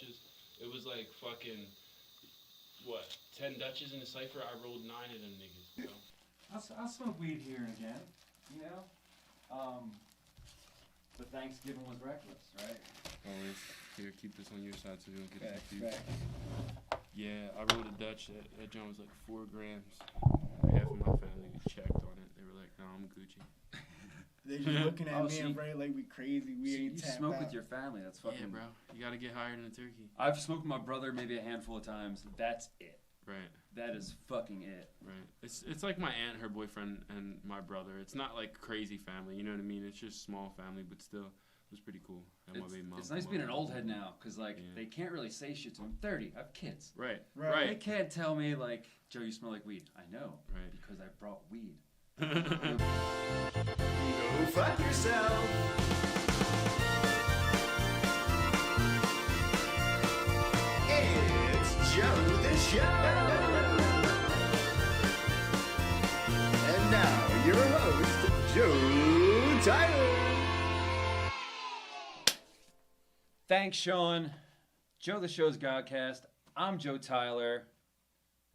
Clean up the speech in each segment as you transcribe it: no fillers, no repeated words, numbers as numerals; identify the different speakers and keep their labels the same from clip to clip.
Speaker 1: Dutches. It was like fucking, what, 10 Dutches in the cipher? I rolled 9 of them niggas, bro.
Speaker 2: I smoke weed here and again, you know? But Thanksgiving was reckless, right?
Speaker 1: Always. Here, keep this on your side so you don't get it
Speaker 2: Facts.
Speaker 1: confused. Yeah, I rolled a Dutch. That joint was like 4 grams. Half of my family checked on it. They were like, no, I'm Gucci.
Speaker 3: They just looking at me
Speaker 2: so
Speaker 3: and Ray like we crazy. We ain't
Speaker 2: you
Speaker 3: tapped
Speaker 2: smoke
Speaker 3: out.
Speaker 2: with your family. That's fucking.
Speaker 1: Yeah, bro. You gotta get higher than a turkey.
Speaker 2: I've smoked with my brother maybe a handful of times. That's it.
Speaker 1: Right.
Speaker 2: That is fucking it.
Speaker 1: Right. It's like my aunt, her boyfriend, and my brother. It's not like crazy family, you know what I mean? It's just small family, but still, it was pretty cool. And my baby mom.
Speaker 2: It's nice being an old head now, because, like, they can't really say shit to me. I'm 30. I have kids.
Speaker 1: Right.
Speaker 2: They can't tell me, like, Joe, you smell like weed. I know.
Speaker 1: Right.
Speaker 2: Because I brought weed.
Speaker 4: Go fuck yourself. It's Joe the Show. And now, your host, Joe Tyler.
Speaker 2: Thanks, Sean. Joe the Show's GODcast. I'm Joe Tyler.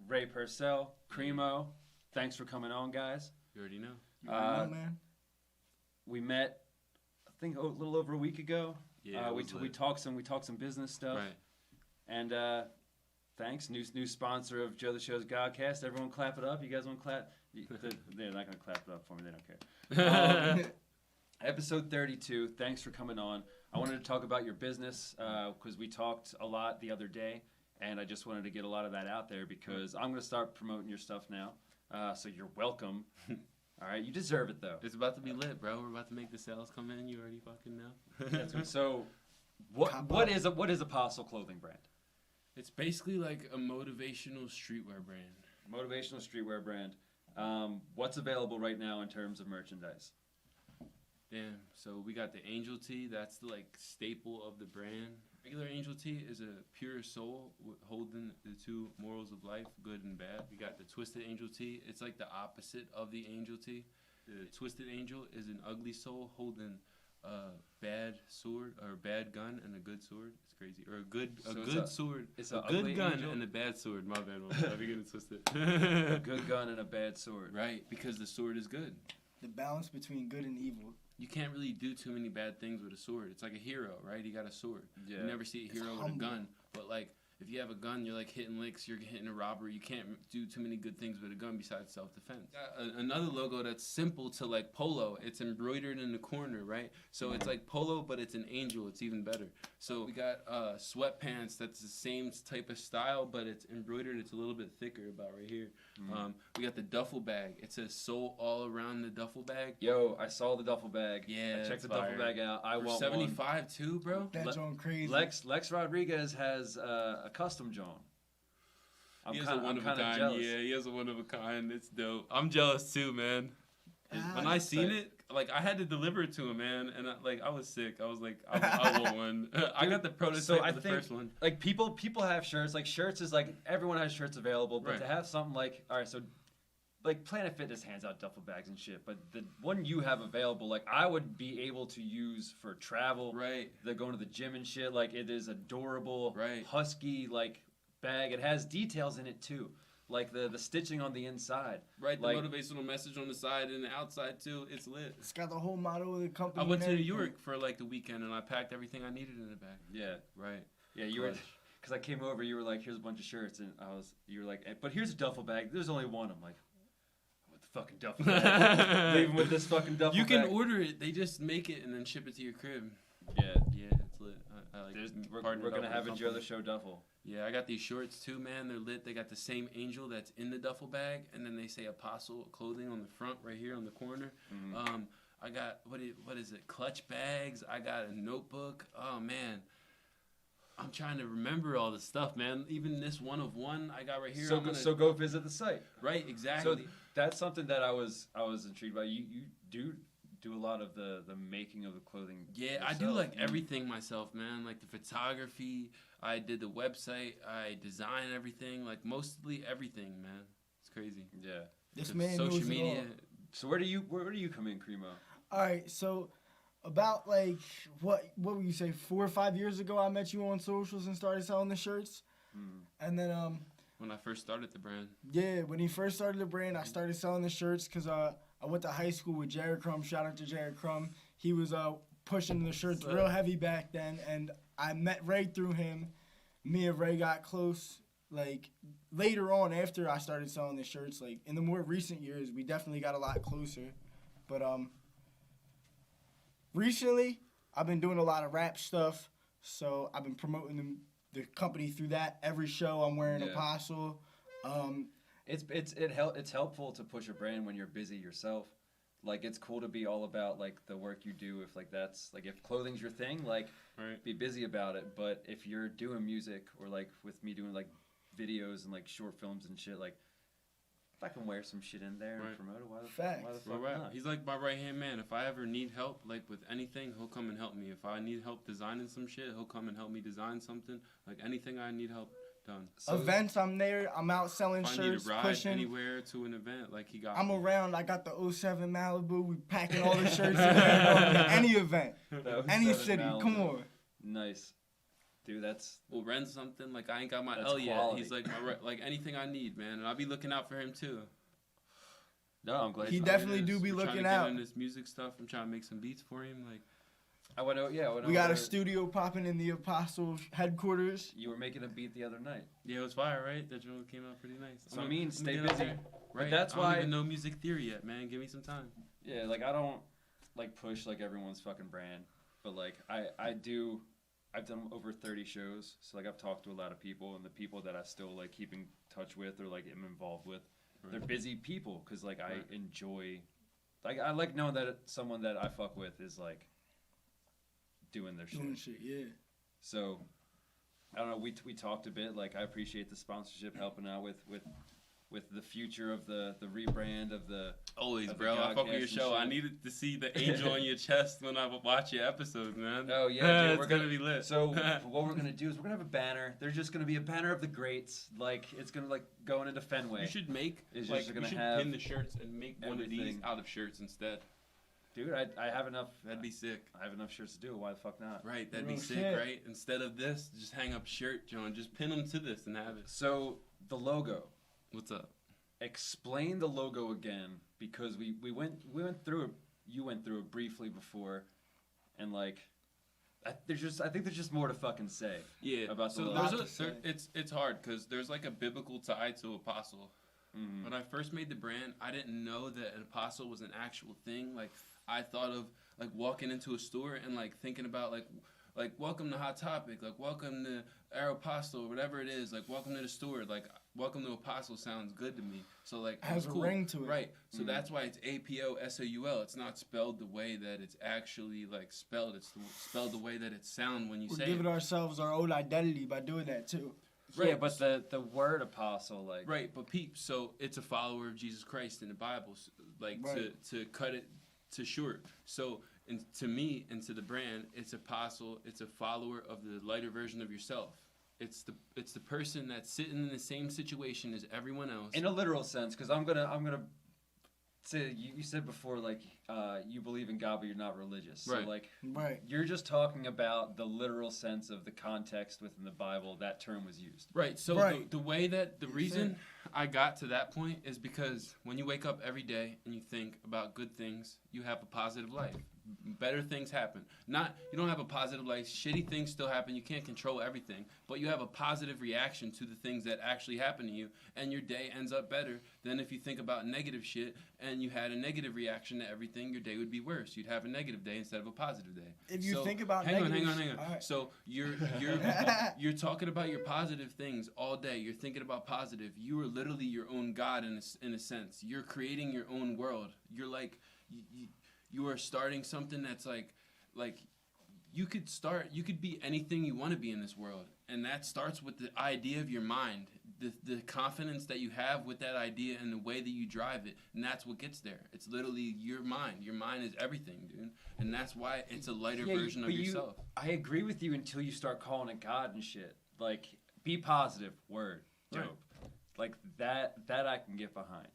Speaker 2: Ray Purcell. Cremo. Thanks for coming on, guys.
Speaker 1: You already know.
Speaker 3: You already know, man.
Speaker 2: We met, I think, a little over a week ago.
Speaker 1: Yeah.
Speaker 2: We talked some business stuff.
Speaker 1: Right.
Speaker 2: And thanks, new sponsor of Joe the Show's GODcast. Everyone clap it up. You guys want to clap? They're not gonna clap it up for me. They don't care. Episode 32. Thanks for coming on. I wanted to talk about your business because we talked a lot the other day, and I just wanted to get a lot of that out there because I'm gonna start promoting your stuff now. So you're welcome. All right, you deserve it though.
Speaker 1: It's about to be lit, bro. We're about to make the sales come in. You already fucking know.
Speaker 2: That's good. So, what is Aposoul clothing brand?
Speaker 1: It's basically like a motivational streetwear brand.
Speaker 2: Motivational streetwear brand. What's available right now in terms of merchandise?
Speaker 1: Damn. So we got the Angel Tee. That's the like staple of the brand. Regular Angel Tee is a pure soul holding the 2 morals of life, good and bad. We got the Twisted Angel Tee. It's like the opposite of the Angel Tee. The Twisted Angel is an ugly soul holding a bad sword or a bad gun and a good sword. It's crazy. Or a good sword. It's a good gun and a bad sword. My bad. I'm getting twisted.
Speaker 2: A good gun and a bad sword.
Speaker 1: Right, because the sword is good.
Speaker 3: The balance between good and evil.
Speaker 1: You can't really do too many bad things with a sword. It's like a hero, right? He got a sword.
Speaker 2: Yeah.
Speaker 1: You never see a hero with a gun. But like, if you have a gun, you're like hitting licks, you're hitting a robbery. You can't do too many good things with a gun besides self-defense. Another logo that's simple to like polo. It's embroidered in the corner, right? So it's like polo, but it's an angel. It's even better. So we got sweatpants that's the same type of style, but it's embroidered. It's a little bit thicker, about right here. We got the duffel bag. It says soul all around the duffel bag.
Speaker 2: Yo, I saw the duffel bag.
Speaker 1: Yeah,
Speaker 2: I checked the duffel bag out. I want
Speaker 1: 75
Speaker 2: one.
Speaker 1: too, bro.
Speaker 3: That's on crazy.
Speaker 2: Lex Rodriguez has a custom John.
Speaker 1: He has a one of a kind.
Speaker 2: Jealous.
Speaker 1: Yeah, he has a one of a kind. It's dope. I'm jealous too, man. When I seen it, like I had to deliver it to him, man, and I was sick. I was like, I want one. I got the prototype of the first one.
Speaker 2: Like people have shirts. Like shirts is like everyone has shirts available, but to have something like so. Like Planet Fitness hands out duffel bags and shit, but the one you have available, like I would be able to use for travel.
Speaker 1: Right.
Speaker 2: They're going to the gym and shit. Like it is adorable.
Speaker 1: Right.
Speaker 2: Husky like bag. It has details in it too, like the stitching on the inside.
Speaker 1: Right. The
Speaker 2: like,
Speaker 1: motivational message on the side and the outside too. It's lit.
Speaker 3: It's got the whole motto of the company.
Speaker 1: I went to New York for like the weekend and I packed everything I needed in the bag.
Speaker 2: Yeah.
Speaker 1: Right.
Speaker 2: Yeah. You were. Because I came over, you were like, "Here's a bunch of shirts," and you were like, "But here's a duffel bag. There's only one." I'm like, fucking duffel bag. Leave him with this fucking duffel bag.
Speaker 1: You can order it. They just make it and then ship it to your crib.
Speaker 2: Yeah.
Speaker 1: Yeah, it's lit. I like
Speaker 2: we're going to have a Joe the Show duffel.
Speaker 1: Yeah, I got these shorts too, man. They're lit. They got the same angel that's in the duffel bag, and then they say Aposoul clothing on the front right here on the corner.
Speaker 2: Mm-hmm.
Speaker 1: I got, what is it, clutch bags. I got a notebook. Oh, man. I'm trying to remember all the stuff, man. Even this one of one I got right here.
Speaker 2: So go visit the site.
Speaker 1: Right, exactly.
Speaker 2: So that's something that I was intrigued by. You do a lot of the making of the clothing.
Speaker 1: Yeah,
Speaker 2: yourself.
Speaker 1: I do like everything myself, man. Like the photography, I did the website, I design everything. Like mostly everything, man. It's crazy.
Speaker 2: Yeah.
Speaker 3: This man
Speaker 1: social
Speaker 3: knows
Speaker 1: media.
Speaker 3: it all.
Speaker 2: So where do you come in, Cremo?
Speaker 3: All right, so About like what would you say 4 or 5 years ago I met you on socials and started selling the shirts. And then
Speaker 1: When I first started the brand.
Speaker 3: yeah, when he first started the brand, I started selling the shirts because I went to high school with Jared Crum. Shout out to Jared Crum. He was pushing the shirts real heavy back then, and I met Ray through him. Me and Ray got close. Like later on, after I started selling the shirts, like in the more recent years, we definitely got a lot closer. But recently, I've been doing a lot of rap stuff, so I've been promoting the company through that. Every show I'm wearing Aposoul.
Speaker 2: It's helpful to push a brand when you're busy yourself. Like it's cool to be all about like the work you do. If like that's like if clothing's your thing, like be busy about it. But if you're doing music or like with me doing like videos and like short films and shit, like if I can wear some shit in there and promote it, why the fuck not?
Speaker 1: He's like my right hand man. If I ever need help, like with anything, he'll come and help me. If I need help designing some shit, he'll come and help me design something. Like anything I need help done.
Speaker 3: So events, I'm there. I'm out selling
Speaker 1: if
Speaker 3: shirts,
Speaker 1: I need to ride
Speaker 3: pushing
Speaker 1: anywhere to an event, like he got.
Speaker 3: I'm
Speaker 1: me.
Speaker 3: around. I got the 07 Malibu. We packing all the shirts in there. Any event, any city.
Speaker 2: Malibu.
Speaker 3: Come on.
Speaker 2: Nice, dude. That's
Speaker 1: We'll rent something. Like I ain't got my
Speaker 2: That's
Speaker 1: L yet.
Speaker 2: quality.
Speaker 1: He's like like anything I need, man, and I'll be looking out for him too.
Speaker 2: no. I'm glad
Speaker 3: He
Speaker 2: you-
Speaker 3: definitely do be
Speaker 1: We're trying
Speaker 3: looking
Speaker 1: to
Speaker 3: out.
Speaker 1: Get in this music stuff. I'm trying to make some beats for him. Like
Speaker 2: I went out. Yeah, I went
Speaker 3: We got
Speaker 2: over-
Speaker 3: a studio popping in the Aposoul headquarters.
Speaker 2: You were making a beat the other night.
Speaker 1: yeah, it was fire, right? That joint came out pretty nice.
Speaker 2: So
Speaker 1: I'm
Speaker 2: I mean,
Speaker 1: gonna
Speaker 2: stay
Speaker 1: get out
Speaker 2: busy.
Speaker 1: there. Right.
Speaker 2: that's
Speaker 1: I
Speaker 2: why-
Speaker 1: don't even know music theory yet, man. Give me some time.
Speaker 2: Yeah, like I don't like push like everyone's fucking brand, but like I do. I've done over 30 shows, so like I've talked to a lot of people, and the people that I still like keep in touch with or like am involved with, they're busy people because like I enjoy, like I like knowing that someone that I fuck with is like doing their shit.
Speaker 3: Doing shit, yeah.
Speaker 2: So I don't know. We talked a bit. Like I appreciate the sponsorship helping out with the future of the rebrand of the.
Speaker 1: Always,
Speaker 2: Of the
Speaker 1: bro. I fuck with
Speaker 2: GODcast
Speaker 1: your
Speaker 2: and
Speaker 1: show. I
Speaker 2: shit.
Speaker 1: needed to see the angel on your chest when I watch your episodes, man.
Speaker 2: Oh yeah, dude,
Speaker 1: it's gonna be lit.
Speaker 2: So what we're gonna do is we're gonna have a banner. There's just gonna be a banner of the greats. Like it's gonna like going into Fenway.
Speaker 1: you should make
Speaker 2: It's
Speaker 1: like
Speaker 2: just
Speaker 1: you
Speaker 2: gonna
Speaker 1: should
Speaker 2: have
Speaker 1: pin the shirts and make one of these
Speaker 2: everything.
Speaker 1: out of shirts instead.
Speaker 2: Dude, I have enough.
Speaker 1: That'd be sick.
Speaker 2: I have enough shirts to do it. Why the fuck not?
Speaker 1: Right, that'd be
Speaker 3: Real
Speaker 1: sick,
Speaker 3: shit.
Speaker 1: right? Instead of this, just hang up shirt, John. Just pin them to this and have it.
Speaker 2: So the logo.
Speaker 1: What's up?
Speaker 2: Explain the logo again because we went through it. You went through it briefly before, and like, I think there's just more to fucking say.
Speaker 1: Yeah.
Speaker 2: About the
Speaker 1: so
Speaker 2: logo.
Speaker 1: it's hard because there's like a biblical tie to Aposoul.
Speaker 2: Mhm.
Speaker 1: When I first made the brand, I didn't know that an apostle was an actual thing. Like I thought of like walking into a store and like thinking about like welcome to Hot Topic, like welcome to Aeropostale, whatever it is, like welcome to the store, like welcome to Aposoul sounds good to me. So like
Speaker 3: Has
Speaker 1: it's
Speaker 3: a
Speaker 1: cool.
Speaker 3: ring to it.
Speaker 1: Right. So that's why it's APOSOUL. It's not spelled the way that it's actually like spelled. It's spelled the way that it sounds when you
Speaker 3: We're
Speaker 1: say
Speaker 3: giving
Speaker 1: it.
Speaker 3: ourselves our old identity by doing that too.
Speaker 2: Yeah,
Speaker 1: Right.
Speaker 2: but the word apostle like.
Speaker 1: Right, but peep, so it's a follower of Jesus Christ in the Bible, like
Speaker 3: Right.
Speaker 1: to cut it to short. So and to me and to the brand, it's apostle, it's a follower of the lighter version of yourself. It's the person that's sitting in the same situation as everyone else.
Speaker 2: In a literal sense, because I'm gonna say you said before like you believe in God but you're not religious. So
Speaker 1: Right.
Speaker 2: like
Speaker 3: Right.
Speaker 2: you're just talking about the literal sense of the context within the Bible that term was used.
Speaker 1: Right. So
Speaker 3: Right.
Speaker 1: the way that the
Speaker 3: You
Speaker 1: reason I got to that point is because when you wake up every day and you think about good things, you have a positive life. Better things happen. You don't have a positive life. Shitty things still happen. You can't control everything, but you have a positive reaction to the things that actually happen to you, and your day ends up better than if you think about negative shit and you had a negative reaction to everything. Your day would be worse. You'd have a negative day instead of a positive day.
Speaker 3: If you
Speaker 1: So,
Speaker 3: think about
Speaker 1: hang on.
Speaker 3: negative- All right.
Speaker 1: So you're talking about your positive things all day. You're thinking about positive. You are literally your own God in a sense. You're creating your own world. You're like you are starting something that's like you could be anything you want to be in this world, and that starts with the idea of your mind, the confidence that you have with that idea and the way that you drive it, and that's what gets there. It's literally your mind. Your mind is everything, dude, and that's why it's a lighter version of yourself.
Speaker 2: I agree with you until you start calling it God and shit. Like, be positive, word, dope.
Speaker 1: Right.
Speaker 2: Like that I can get behind.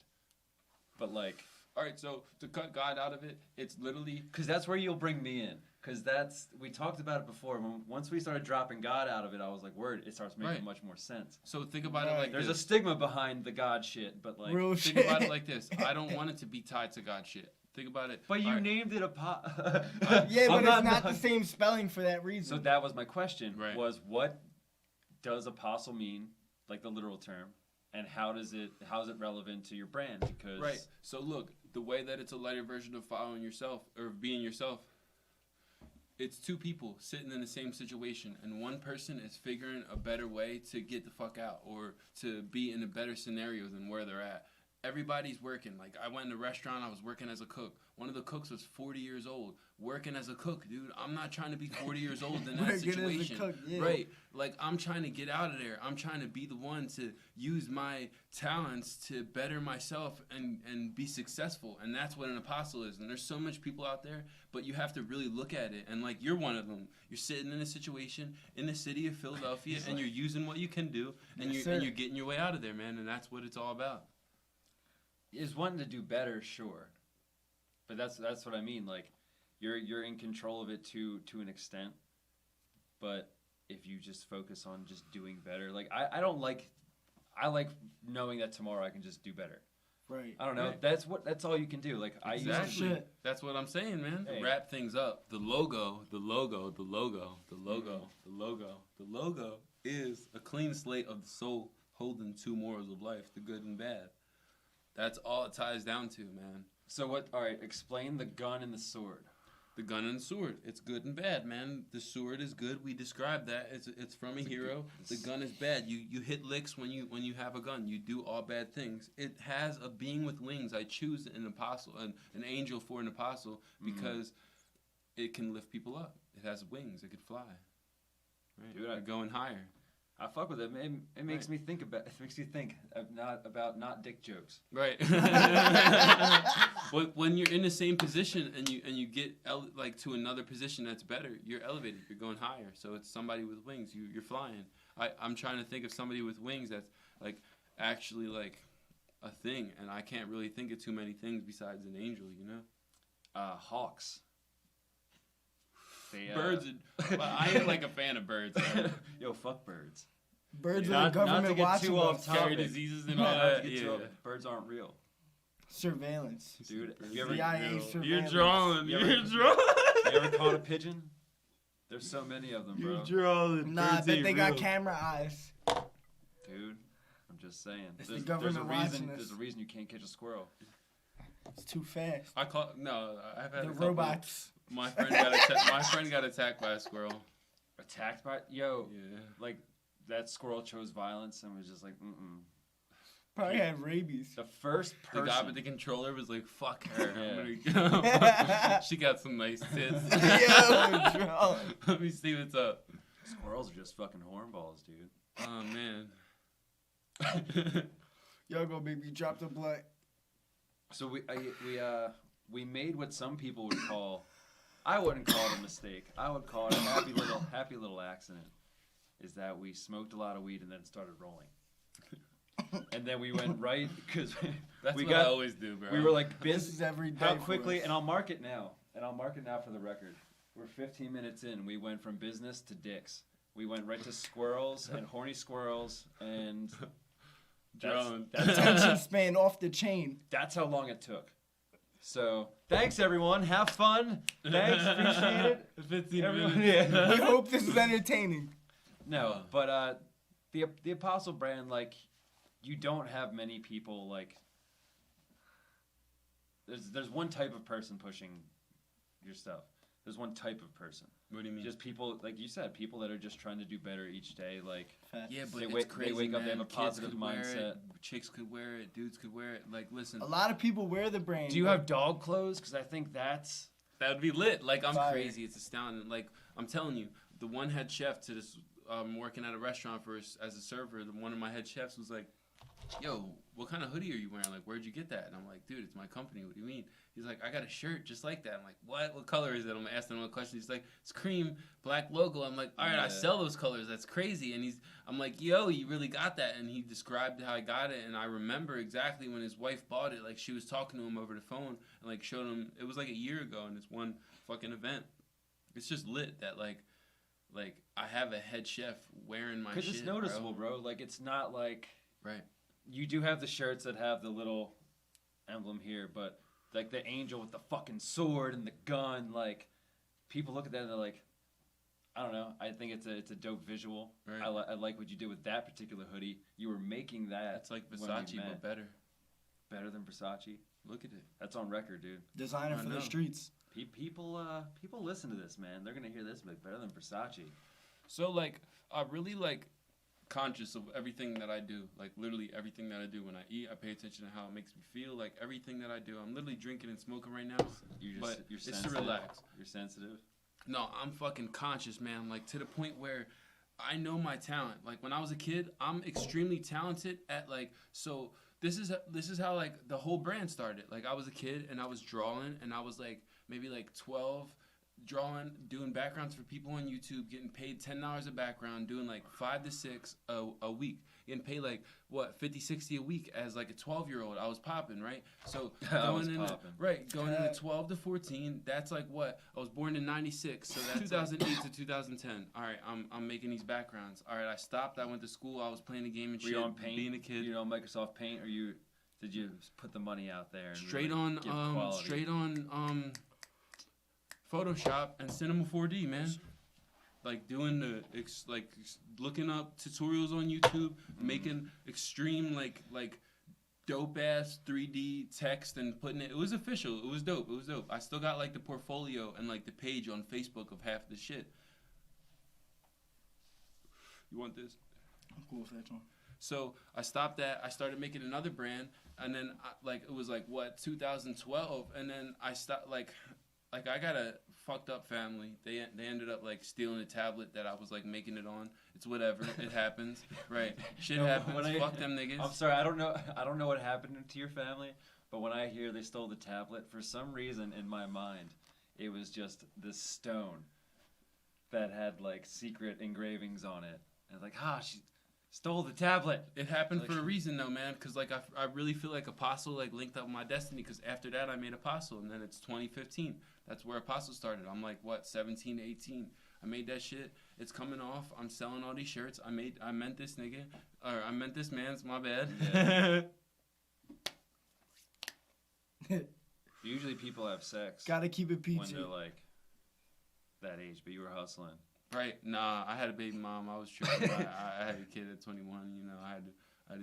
Speaker 2: But like,
Speaker 1: All right, so to cut God out of it, it's literally
Speaker 2: Because that's where you'll bring me in. Because we talked about it before. Once we started dropping God out of it, I was like, word, it starts making
Speaker 1: Right.
Speaker 2: much more sense.
Speaker 1: so think about it like
Speaker 2: There's a
Speaker 1: this.
Speaker 2: stigma behind the God shit, but like.
Speaker 3: Real
Speaker 1: Think
Speaker 3: shit.
Speaker 1: about it like this. I don't want it to be tied to God shit. Think about it.
Speaker 2: But you
Speaker 1: All right,
Speaker 2: named it
Speaker 3: Yeah, but
Speaker 2: I'm
Speaker 3: it's not the same spelling for that
Speaker 2: So
Speaker 3: reason.
Speaker 2: that was my question.
Speaker 1: Right.
Speaker 2: Was what does apostle mean, like the literal term, and how is it relevant to your brand? Because
Speaker 1: right. So look, the way that it's a lighter version of following yourself or being yourself, it's two people sitting in the same situation, and one person is figuring a better way to get the fuck out or to be in a better scenario than where they're at. Everybody's working. Like, I went in a restaurant, I was working as a cook. One of the cooks was 40 years old, working as a cook, dude. I'm not trying to be 40 years old in that
Speaker 3: Working as a
Speaker 1: situation.
Speaker 3: cook, yeah.
Speaker 1: Right. Like, I'm trying to get out of there. I'm trying to be the one to use my talents to better myself and be successful. And that's what an apostle is. And there's so much people out there, but you have to really look at it. And, like, you're one of them. You're sitting in a situation in the city of Philadelphia, and you're using what you can do, and
Speaker 3: Yes,
Speaker 1: you're
Speaker 3: sir.
Speaker 1: getting your way out of there, man. And that's what it's all about.
Speaker 2: is wanting to do better, sure, but that's what I mean. Like, you're in control of it to an extent, but if you just focus on just doing better, like I like knowing that tomorrow I can just do better.
Speaker 3: Right.
Speaker 2: I don't know.
Speaker 1: Right.
Speaker 2: That's all you can do. Like I
Speaker 1: Exactly.
Speaker 3: Shit.
Speaker 1: That's what I'm saying, man.
Speaker 2: Hey.
Speaker 1: Wrap things up. The logo is a clean slate of the soul holding two morals of life, the good and bad. That's all it ties down to, man.
Speaker 2: So what? All right, explain the gun and the sword.
Speaker 1: The gun and the sword. It's good and bad, man. The sword is good. We described that. It's from a hero. The gun is bad. You hit licks when you have a gun. You do all bad things. It has a being with wings. I choose an apostle, an angel for an apostle because it can lift people up. It has wings. It could fly. Right.
Speaker 2: Dude,
Speaker 1: You're going higher.
Speaker 2: I fuck with it. It makes me think about. It makes me think not dick jokes.
Speaker 1: Right. when you're in the same position and you get like to another position that's better, you're elevated. You're going higher. So it's somebody with wings. You're flying. I'm trying to think of somebody with wings that's like actually like a thing, and I can't really think of too many things besides an angel. You know.
Speaker 2: Hawks. They,
Speaker 1: Birds. Well, I ain't like a fan of birds. Man.
Speaker 2: Yo, fuck birds.
Speaker 3: Birds
Speaker 2: Not-
Speaker 3: of the government
Speaker 2: not to get
Speaker 3: watching
Speaker 2: too off
Speaker 3: us.
Speaker 2: topic.
Speaker 1: Carry diseases and all
Speaker 2: Not to
Speaker 1: that.
Speaker 2: get too
Speaker 1: Yeah.
Speaker 2: off- Birds aren't real,
Speaker 3: Surveillance.
Speaker 2: dude. You ever
Speaker 3: CIA surveillance.
Speaker 1: You're drawing.
Speaker 2: You
Speaker 1: You're
Speaker 2: ever-
Speaker 1: drawing.
Speaker 2: you ever caught a pigeon? There's so many of them, bro.
Speaker 1: drawing.
Speaker 3: Nah, I bet they got camera eyes.
Speaker 2: Dude, I'm just saying.
Speaker 3: It's the
Speaker 2: There's a
Speaker 3: government watching us.
Speaker 2: There's a reason you can't catch a squirrel.
Speaker 3: It's too fast.
Speaker 1: I've had
Speaker 3: The
Speaker 1: a couple.
Speaker 3: robots.
Speaker 1: My friend got attacked by a squirrel.
Speaker 2: Attacked by yo,
Speaker 1: Yeah.
Speaker 2: like that squirrel chose violence and was just like,
Speaker 3: Probably had rabies.
Speaker 2: The first
Speaker 1: The
Speaker 2: person.
Speaker 1: guy with the controller was like, "Fuck her."
Speaker 2: Yeah.
Speaker 1: I'm gonna go. She got some nice tits.
Speaker 3: Yo, drawing.
Speaker 1: Let me see what's up.
Speaker 2: Squirrels are just fucking hornballs, dude.
Speaker 1: Oh man.
Speaker 3: Yo, go baby, drop the blood.
Speaker 2: So we made what some people would call, I wouldn't call it a mistake. I would call it a happy little accident. Is that we smoked a lot of weed and then started rolling, and then we went right because
Speaker 1: That's
Speaker 2: we
Speaker 1: what
Speaker 2: got
Speaker 1: I always do, bro.
Speaker 2: we were like
Speaker 3: This is every day.
Speaker 2: how
Speaker 3: for
Speaker 2: quickly,
Speaker 3: us.
Speaker 2: and I'll mark it now. For the record. We're 15 minutes in. We went from business to dicks. We went right to squirrels and horny squirrels, and
Speaker 1: Drone.
Speaker 3: Attention span off the chain.
Speaker 2: that's how long it took. So thanks everyone. Have fun. Thanks. Appreciate it.
Speaker 1: 15
Speaker 2: Everyone-
Speaker 1: minutes.
Speaker 2: yeah.
Speaker 3: We hope this is entertaining.
Speaker 2: No, but the Aposoul brand, like, you don't have many people like. There's one type of person pushing your stuff. There's one type of person.
Speaker 1: What do you mean?
Speaker 2: Just people, like you said, people that are just trying to do better each day. Like,
Speaker 1: Yeah, but
Speaker 2: They
Speaker 1: it's
Speaker 2: wake- they
Speaker 1: crazy,
Speaker 2: wake up, they have
Speaker 1: man.
Speaker 2: a positive
Speaker 1: Kids could wear
Speaker 2: mindset.
Speaker 1: it, chicks could wear it, dudes could wear it. Like, listen,
Speaker 3: A lot of people wear the brand.
Speaker 2: do you have dog clothes? Because I think that's.
Speaker 1: that would be lit. Like, I'm
Speaker 3: Fire.
Speaker 1: crazy. It's astounding. Like, I'm telling you, the one head chef to this, working at a restaurant as a server, one of my head chefs was like, yo, what kind of hoodie are you wearing? Like, where'd you get that? And I'm like, dude, it's my company. What do you mean? He's like, I got a shirt just like that. I'm like, what? What color is it? I'm asking him a question. He's like, it's cream, black logo. I'm like, all right, I sell those colors. That's crazy. And I'm like, yo, you really got that? And he described how I got it. And I remember exactly when his wife bought it. Like, she was talking to him over the phone and, like, showed him. It was, like, a year ago in this one fucking event. It's just lit that, like I have a head chef wearing my shit.
Speaker 2: Because it's noticeable, bro. Like, it's not like...
Speaker 1: Right.
Speaker 2: You do have the shirts that have the little emblem here, but... Like the angel with the fucking sword and the gun, like people look at that and they're like, I don't know. I think it's a dope visual.
Speaker 1: Right.
Speaker 2: I like what you did with that particular hoodie. You were making that.
Speaker 1: It's like Versace, but better.
Speaker 2: Better than Versace.
Speaker 1: Look at it.
Speaker 2: That's on record, dude.
Speaker 3: Designer for the streets.
Speaker 2: People listen to this, man. They're gonna hear this, but better than Versace.
Speaker 1: So like, I really like conscious of everything that I do. Like literally everything that I do. When I eat, I pay attention to how it makes me feel. Like everything that I do, I'm literally drinking and smoking right now. You're it's
Speaker 2: sensitive.
Speaker 1: to relax.
Speaker 2: You're sensitive.
Speaker 1: No, I'm fucking conscious, man. Like to the point where I know my talent. Like when I was a kid, I'm extremely talented at like so. This is how like the whole brand started. Like I was a kid and I was drawing and I was like maybe like 12. Drawing, doing backgrounds for people on YouTube, getting paid $10 a background, doing like 5 to 6 a week, getting paid like what 50, 60 a week as like a 12-year-old. I was popping, right? So going into 12 to 14, that's like what I was born in '96, so that's 2008 to 2010. All right, I'm making these backgrounds. All right, I stopped. I went to school. I was playing the game and shit.
Speaker 2: Were you on Paint?
Speaker 1: Being a kid.
Speaker 2: You know Microsoft Paint, or did you put the money out there? And
Speaker 1: straight
Speaker 2: really
Speaker 1: on Photoshop and Cinema 4D, man. Like doing looking up tutorials on YouTube, making extreme like dope ass 3D text and putting it. It was official. It was dope. I still got like the portfolio and like the page on Facebook of half the shit. You want this?
Speaker 3: I'm cool with that, John.
Speaker 1: So I stopped that. I started making another brand, and then it was like what 2012, and then I stopped like I got a fucked up family. They ended up like stealing a tablet that I was like making it on. It's whatever. It happens, right? Shit happens. Fuck them niggas.
Speaker 2: I'm sorry. I don't know what happened to your family, but when I hear they stole the tablet, for some reason in my mind, it was just this stone that had like secret engravings on it, and like, she stole the tablet.
Speaker 1: It happened for a reason though, man, because like I really feel like Aposoul like linked up with my destiny, because after that I made Aposoul, and then it's 2015. That's where Aposoul started. I'm like, what, 17, 18. I made that shit. It's coming off. I'm selling all these shirts. I meant this nigga. Or I meant this man's, my bad.
Speaker 2: Yeah. Usually people have sex.
Speaker 3: Gotta keep it PG.
Speaker 2: When they're like that age, but you were hustling.
Speaker 1: Right. Nah, I had a baby mom. I was tripping. I had a kid at 21. You know, I had to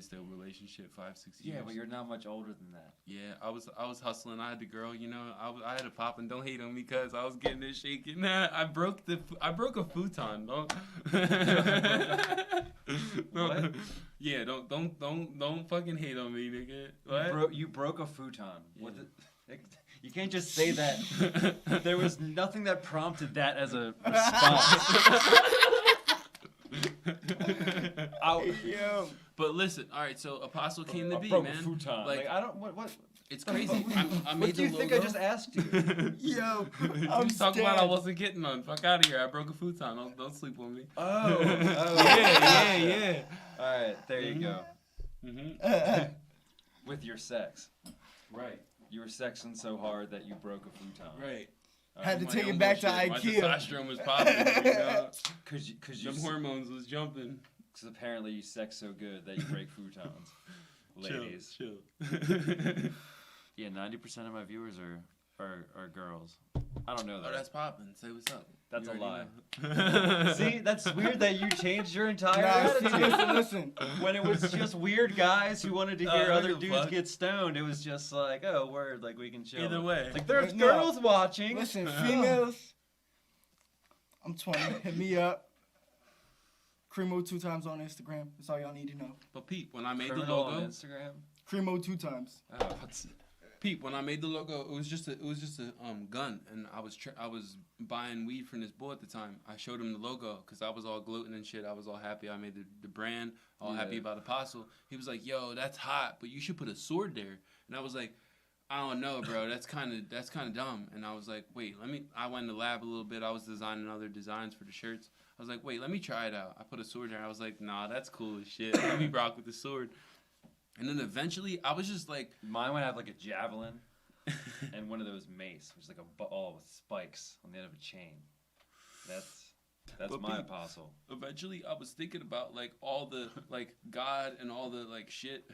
Speaker 1: stay in a relationship 5-6 years.
Speaker 2: Yeah, but you're not much older than that.
Speaker 1: Yeah, I was hustling. I had the girl. You know, I had a pop, and don't hate on me because I was getting it shaking. Nah, I broke a futon. Don't.
Speaker 2: What?
Speaker 1: Yeah, don't fucking hate on me, nigga. What?
Speaker 2: You broke a futon.
Speaker 1: Yeah.
Speaker 2: What? You can't just say that. There was nothing that prompted that as a response.
Speaker 3: Yo.
Speaker 1: But listen, all right. So Aposoul came to be,
Speaker 2: broke
Speaker 1: man.
Speaker 2: A futon. Like I don't. What?
Speaker 1: It's crazy. I made
Speaker 2: What do you
Speaker 1: the
Speaker 2: think
Speaker 1: logo.
Speaker 2: I just asked you?
Speaker 3: Yo.
Speaker 1: You
Speaker 3: I'm
Speaker 1: talking about I
Speaker 3: scared.
Speaker 1: wasn't getting none. Fuck out of here. I broke a futon. Don't sleep on me.
Speaker 2: Oh.
Speaker 1: Yeah.
Speaker 2: All right, there you go.
Speaker 1: Mm-hmm.
Speaker 2: With your sex,
Speaker 1: Right.
Speaker 2: you were sexing so hard that you broke a futon.
Speaker 1: Right.
Speaker 3: Had to
Speaker 1: My
Speaker 3: take it
Speaker 1: own
Speaker 3: back to
Speaker 1: bullshit. My
Speaker 3: IKEA.
Speaker 1: testosterone was popping. You know?
Speaker 2: Cause you.
Speaker 1: Them hormones was jumping.
Speaker 2: Because apparently you sex so good that you break futons, ladies.
Speaker 1: Chill.
Speaker 2: Yeah, 90% of my viewers are girls. I don't know that.
Speaker 1: Oh, that's popping. Say what's up.
Speaker 2: That's
Speaker 1: You
Speaker 2: a lie.
Speaker 1: already know.
Speaker 2: See, that's weird that you changed your entire
Speaker 3: Nah, see,
Speaker 2: attitude.
Speaker 3: listen.
Speaker 2: When it was just weird guys who wanted to hear
Speaker 1: what
Speaker 2: other
Speaker 1: the
Speaker 2: dudes
Speaker 1: fuck?
Speaker 2: get stoned, it was just like, oh, word, like we can chill.
Speaker 1: Either way.
Speaker 2: Like, there's
Speaker 3: No.
Speaker 2: girls watching.
Speaker 3: Listen, females. I'm 20. Hit me up. Cremo 2 times on Instagram. That's all y'all need to know.
Speaker 1: But Pete, when I made
Speaker 2: Criminal
Speaker 1: the
Speaker 2: on
Speaker 1: logo,
Speaker 2: Instagram.
Speaker 3: Cremo 2 times.
Speaker 2: Oh,
Speaker 1: Pete, when I made the logo, it was just a gun, and I was buying weed from this boy at the time. I showed him the logo because I was all gloating and shit. I was all happy. I made the brand, all happy about Aposoul. He was like, "Yo, that's hot, but you should put a sword there." And I was like, "I don't know, bro. That's kind of dumb." And I was like, "Wait, I went in the lab a little bit. I was designing other designs for the shirts. I was like, "Wait, let me try it out." I put a sword there. I was like, "Nah, that's cool as shit. Let me rock with the sword." And then eventually, I was just like...
Speaker 2: Mine would have like a javelin and one of those mace, which is like a ball with spikes on the end of a chain. That's my Aposoul.
Speaker 1: Eventually, I was thinking about like all the like God and all the like shit,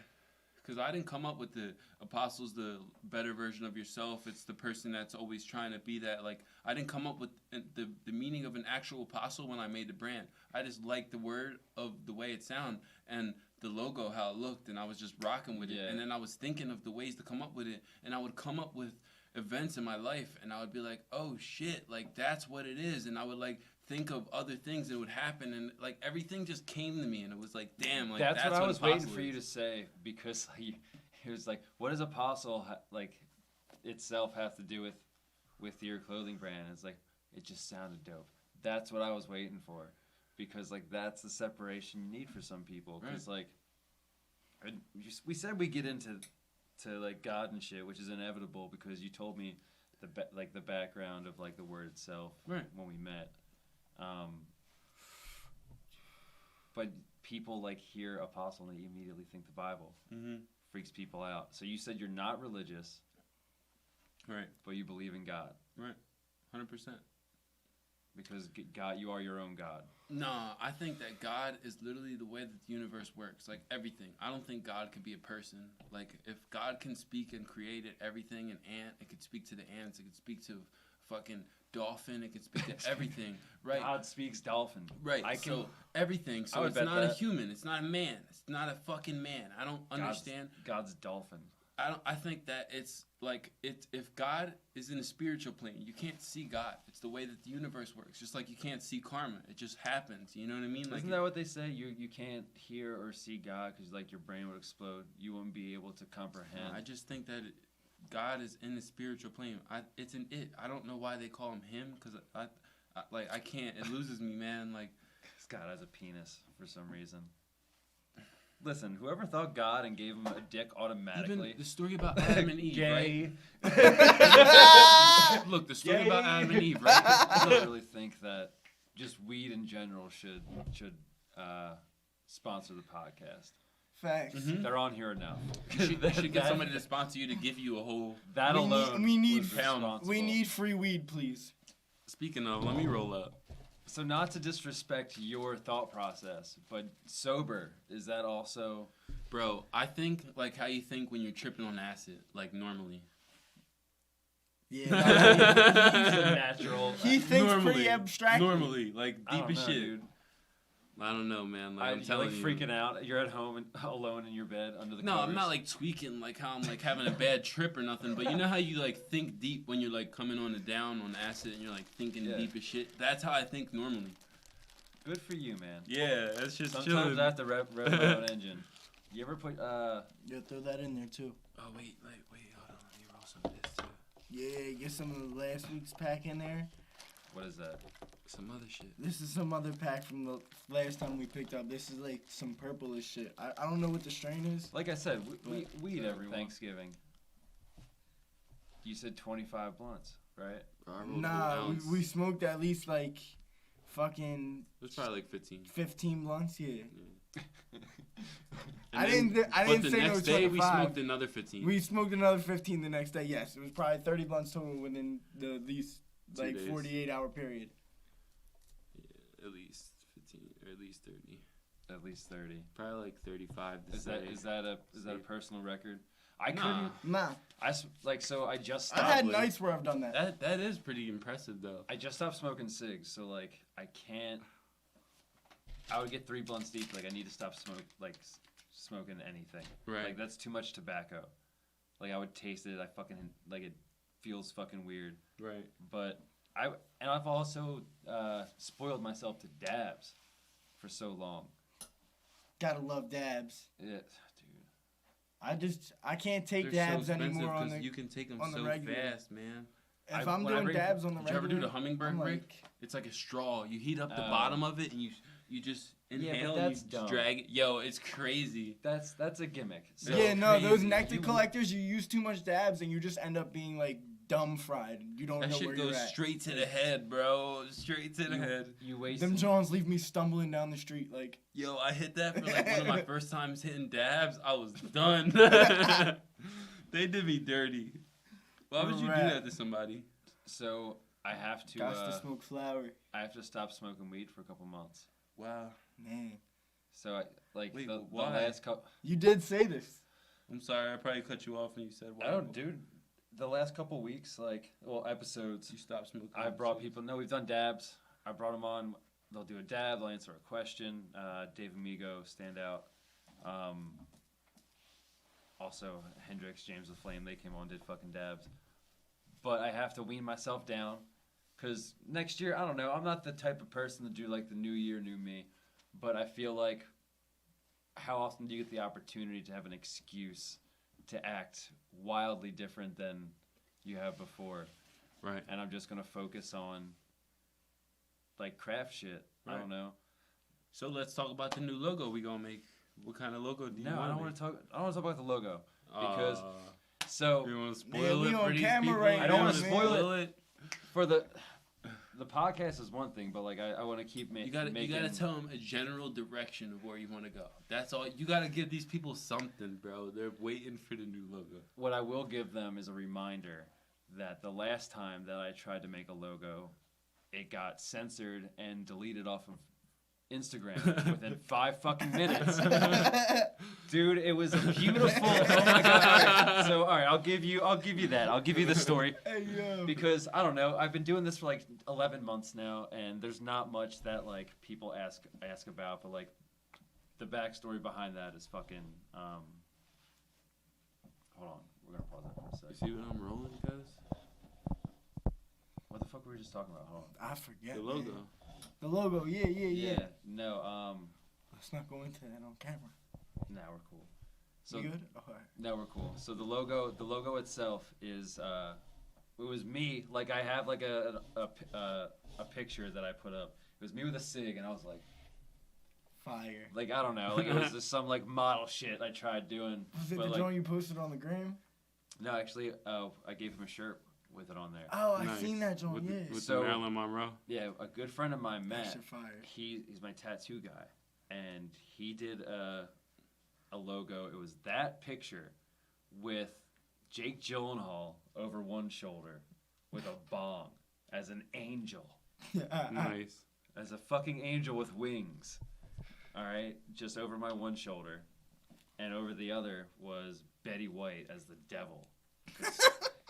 Speaker 1: because I didn't come up with the Aposoul's the better version of yourself. It's the person that's always trying to be that. Like I didn't come up with the meaning of an actual Aposoul when I made the brand. I just liked the word of the way it sounded and the logo, how it looked, and I was just rocking with it. And then I was thinking of the ways to come up with it, and I would come up with events in my life, and I would be like, oh shit, like that's what it is. And I would like think of other things that would happen, and like everything just came to me, and it was like, damn, like that's what
Speaker 2: I was waiting
Speaker 1: Aposoul
Speaker 2: for you to say, because like, it was like, what does Aposoul like itself have to do with your clothing brand? It's like, it just sounded dope. That's what I was waiting for, because like that's the separation you need for some people. Because like we said we get into like God and shit, which is inevitable because you told me the background of like the word itself when we met. But people like hear Aposoul and they immediately think the Bible. Freaks people out. So you said you're not religious,
Speaker 1: right?
Speaker 2: But you believe in God,
Speaker 1: right? 100%.
Speaker 2: Because God, you are your own God.
Speaker 1: No, I think that God is literally the way that the universe works. Like everything. I don't think God could be a person. Like if God can speak and create everything, an ant, it could speak to the ants. It could speak to fucking dolphin. It could speak to everything. Right.
Speaker 2: God speaks dolphin.
Speaker 1: Right. So everything. So it's not a human. It's not a man. It's not a fucking man. I don't understand.
Speaker 2: God's dolphin.
Speaker 1: I think that it's like if God is in a spiritual plane, you can't see God. It's the way that the universe works. Just like you can't see karma. It just happens. You know what I mean? Like,
Speaker 2: isn't that what they say? You can't hear or see God because like your brain would explode. You wouldn't be able to comprehend.
Speaker 1: I just think that God is in the spiritual plane. It's an it. I don't know why they call him because I can't. It loses me, man. Like
Speaker 2: God has a penis for some reason. Listen, whoever thought God and gave him a dick automatically...
Speaker 1: Even the story about Adam and Eve,
Speaker 2: Gay.
Speaker 1: right? Look, the story about Adam and Eve, right?
Speaker 2: I don't really think that just weed in general should sponsor the podcast.
Speaker 3: Facts.
Speaker 2: They're on here enough.
Speaker 1: You should get somebody to sponsor you to give you a whole...
Speaker 2: That alone
Speaker 3: we need free weed, please.
Speaker 1: Speaking of, let me roll up.
Speaker 2: So not to disrespect your thought process, but sober, is that also...
Speaker 1: Bro, I think like how you think when you're tripping on acid, like normally.
Speaker 3: Yeah.
Speaker 2: He's a natural...
Speaker 3: He thinks pretty abstract.
Speaker 1: Normally, like deep as shit.
Speaker 2: Dude.
Speaker 1: I don't know, man. Like, I'm
Speaker 2: you're
Speaker 1: telling
Speaker 2: like
Speaker 1: you.
Speaker 2: freaking out. You're at home and alone in your bed under the covers.
Speaker 1: No, I'm not like tweaking like how I'm like having a bad trip or nothing. But you know how you like think deep when you're like coming on on acid and you're like thinking deep as shit. That's how I think normally.
Speaker 2: Good for you, man.
Speaker 1: Yeah, that's just
Speaker 2: sometimes
Speaker 1: chilling.
Speaker 2: I have to rev my own engine. You ever put
Speaker 3: Yeah, throw that in there too.
Speaker 1: Oh wait, hold on. Let me roll some of this too.
Speaker 3: Yeah, get some of the last week's pack in there.
Speaker 2: What is that?
Speaker 1: Some other shit.
Speaker 3: This is some other pack from the last time we picked up. This is like some purplish shit. I don't know what the strain is.
Speaker 2: Like I said, we eat every Thanksgiving. You said 25 blunts, right?
Speaker 3: Nah, we smoked at least like fucking...
Speaker 1: It was probably like 15.
Speaker 3: 15 blunts, yeah.
Speaker 1: I
Speaker 3: didn't say no 25.
Speaker 1: But the next day we smoked another 15.
Speaker 3: We smoked another 15 the next day, yes. It was probably 30 blunts total within these like 48-hour period.
Speaker 1: Yeah, at least 15 or at least 30.
Speaker 2: At least 30.
Speaker 1: Probably like 35.
Speaker 2: Is that a personal record? I
Speaker 1: Nah.
Speaker 2: couldn't.
Speaker 3: Nah.
Speaker 2: I just stopped.
Speaker 3: I've had nights where I've done that.
Speaker 1: That is pretty impressive though.
Speaker 2: I just stopped smoking cigs, so like I can't. I would get 3 blunts deep. Like I need to stop smoking anything.
Speaker 1: Right.
Speaker 2: Like that's too much tobacco. Like I would taste it. I fucking like it feels fucking weird.
Speaker 1: Right.
Speaker 2: But I've also spoiled myself to dabs for so long.
Speaker 3: Gotta love dabs.
Speaker 2: Yeah, dude.
Speaker 3: I can't take
Speaker 1: They're
Speaker 3: dabs
Speaker 1: so expensive
Speaker 3: anymore on
Speaker 1: 'cause
Speaker 3: the.
Speaker 1: you can take them
Speaker 3: on the
Speaker 1: so
Speaker 3: regular.
Speaker 1: fast, man.
Speaker 3: If I'm
Speaker 2: when I
Speaker 3: doing
Speaker 2: bring-
Speaker 3: dabs on the
Speaker 1: Did you ever
Speaker 3: regular,
Speaker 1: do the hummingbird
Speaker 3: I'm
Speaker 1: break?
Speaker 3: like,
Speaker 1: It's like a straw. You heat up the
Speaker 2: Oh.
Speaker 1: bottom of it and you just
Speaker 2: but
Speaker 1: inhale
Speaker 2: that's
Speaker 1: and you
Speaker 2: dumb.
Speaker 1: just drag it. Yo, it's crazy.
Speaker 2: That's a gimmick. So
Speaker 3: yeah, no, those
Speaker 1: crazy.
Speaker 3: nectar
Speaker 2: You-
Speaker 3: collectors, you use too much dabs and you just end up being like dumb fried. You don't
Speaker 1: That
Speaker 3: know
Speaker 1: shit
Speaker 3: where you're
Speaker 1: goes
Speaker 3: at.
Speaker 1: straight to the head, bro. Straight to the head.
Speaker 2: You waste.
Speaker 3: Them Jones leave me stumbling down the street like.
Speaker 1: Yo, I hit that for like one of my first times hitting dabs. I was done. They did me dirty. Why would you do
Speaker 3: Right.
Speaker 1: that to somebody?
Speaker 2: So I have to.
Speaker 3: Got to smoke flower.
Speaker 2: I have to stop smoking weed for a couple months.
Speaker 1: Wow.
Speaker 3: Man,
Speaker 2: So I like
Speaker 1: Wait,
Speaker 2: the
Speaker 1: why?
Speaker 2: last couple.
Speaker 3: you did say this.
Speaker 1: I'm sorry, I probably cut you off when you said why.
Speaker 2: I don't, dude. The last couple weeks, episodes,
Speaker 1: You stopped smoking.
Speaker 2: I brought people. No, we've done dabs. I brought them on. They'll do a dab. They'll answer a question. Dave Amigo, standout. Also, Hendrix, James the Flame, they came on, did fucking dabs. But I have to wean myself down. Because next year, I don't know. I'm not the type of person to do like the new year, new me. But I feel like how often do you get the opportunity to have an excuse to act wildly different than you have before?
Speaker 1: Right.
Speaker 2: And I'm just going to focus on like craft shit. I don't
Speaker 1: Right.
Speaker 2: know.
Speaker 1: So let's talk about the new logo we gonna make. What kind of logo do you
Speaker 2: No,
Speaker 1: want?
Speaker 2: I don't want to talk. I don't want to talk about the logo because so
Speaker 1: you want to
Speaker 3: Man,
Speaker 1: spoil
Speaker 3: we
Speaker 1: it
Speaker 3: on
Speaker 1: for these
Speaker 3: camera
Speaker 1: people?
Speaker 3: right
Speaker 2: I don't
Speaker 3: now,
Speaker 2: wanna
Speaker 3: man.
Speaker 2: spoil it. For the podcast is one thing, but like I want to keep
Speaker 1: You
Speaker 2: making.
Speaker 1: gotta tell them a general direction of where you want to go. That's all. You gotta give these people something, bro. They're waiting for the new logo.
Speaker 2: What I will give them is a reminder that the last time that I tried to make a logo, it got censored and deleted off of Instagram within 5 fucking minutes. Dude, it was a beautiful. Oh my god! All right. So all right, I'll give you that. I'll give you the story
Speaker 3: Hey yo.
Speaker 2: because I don't know. I've been doing this for like 11 months now, and there's not much that like people ask about, but like the backstory behind that is fucking. Hold on, we're gonna pause that for a
Speaker 1: You
Speaker 2: sec.
Speaker 1: see what I'm rolling, cuz?
Speaker 2: What the fuck were we just talking about? Hold on.
Speaker 3: I forget.
Speaker 1: The
Speaker 3: man.
Speaker 1: logo.
Speaker 3: The logo. Yeah.
Speaker 2: No.
Speaker 3: Let's not go into that on camera.
Speaker 2: Now we're cool. So
Speaker 3: You good? Oh, all right.
Speaker 2: now we're cool. So the logo itself is it was me. Like I have like a picture that I put up. It was me with a cig, and I was
Speaker 3: Fire.
Speaker 2: like I don't know, like it was just some like model shit I tried doing.
Speaker 3: Was it
Speaker 2: But,
Speaker 3: the
Speaker 2: like,
Speaker 3: joint you posted on the gram?
Speaker 2: no, actually, I gave him a shirt with it on there.
Speaker 3: Oh, I
Speaker 1: Nice.
Speaker 3: seen that joint.
Speaker 1: With,
Speaker 3: Yeah.
Speaker 1: with
Speaker 2: So-
Speaker 1: the Marilyn Monroe.
Speaker 2: Yeah, a good friend of mine,
Speaker 3: That
Speaker 2: Matt.
Speaker 3: shit fire.
Speaker 2: He's my tattoo guy, and he did a logo. It was that picture with Jake Gyllenhaal over one shoulder with a bong as an angel,
Speaker 1: Nice.
Speaker 2: as a fucking angel with wings. All right, just over my one shoulder, and over the other was Betty White as the devil.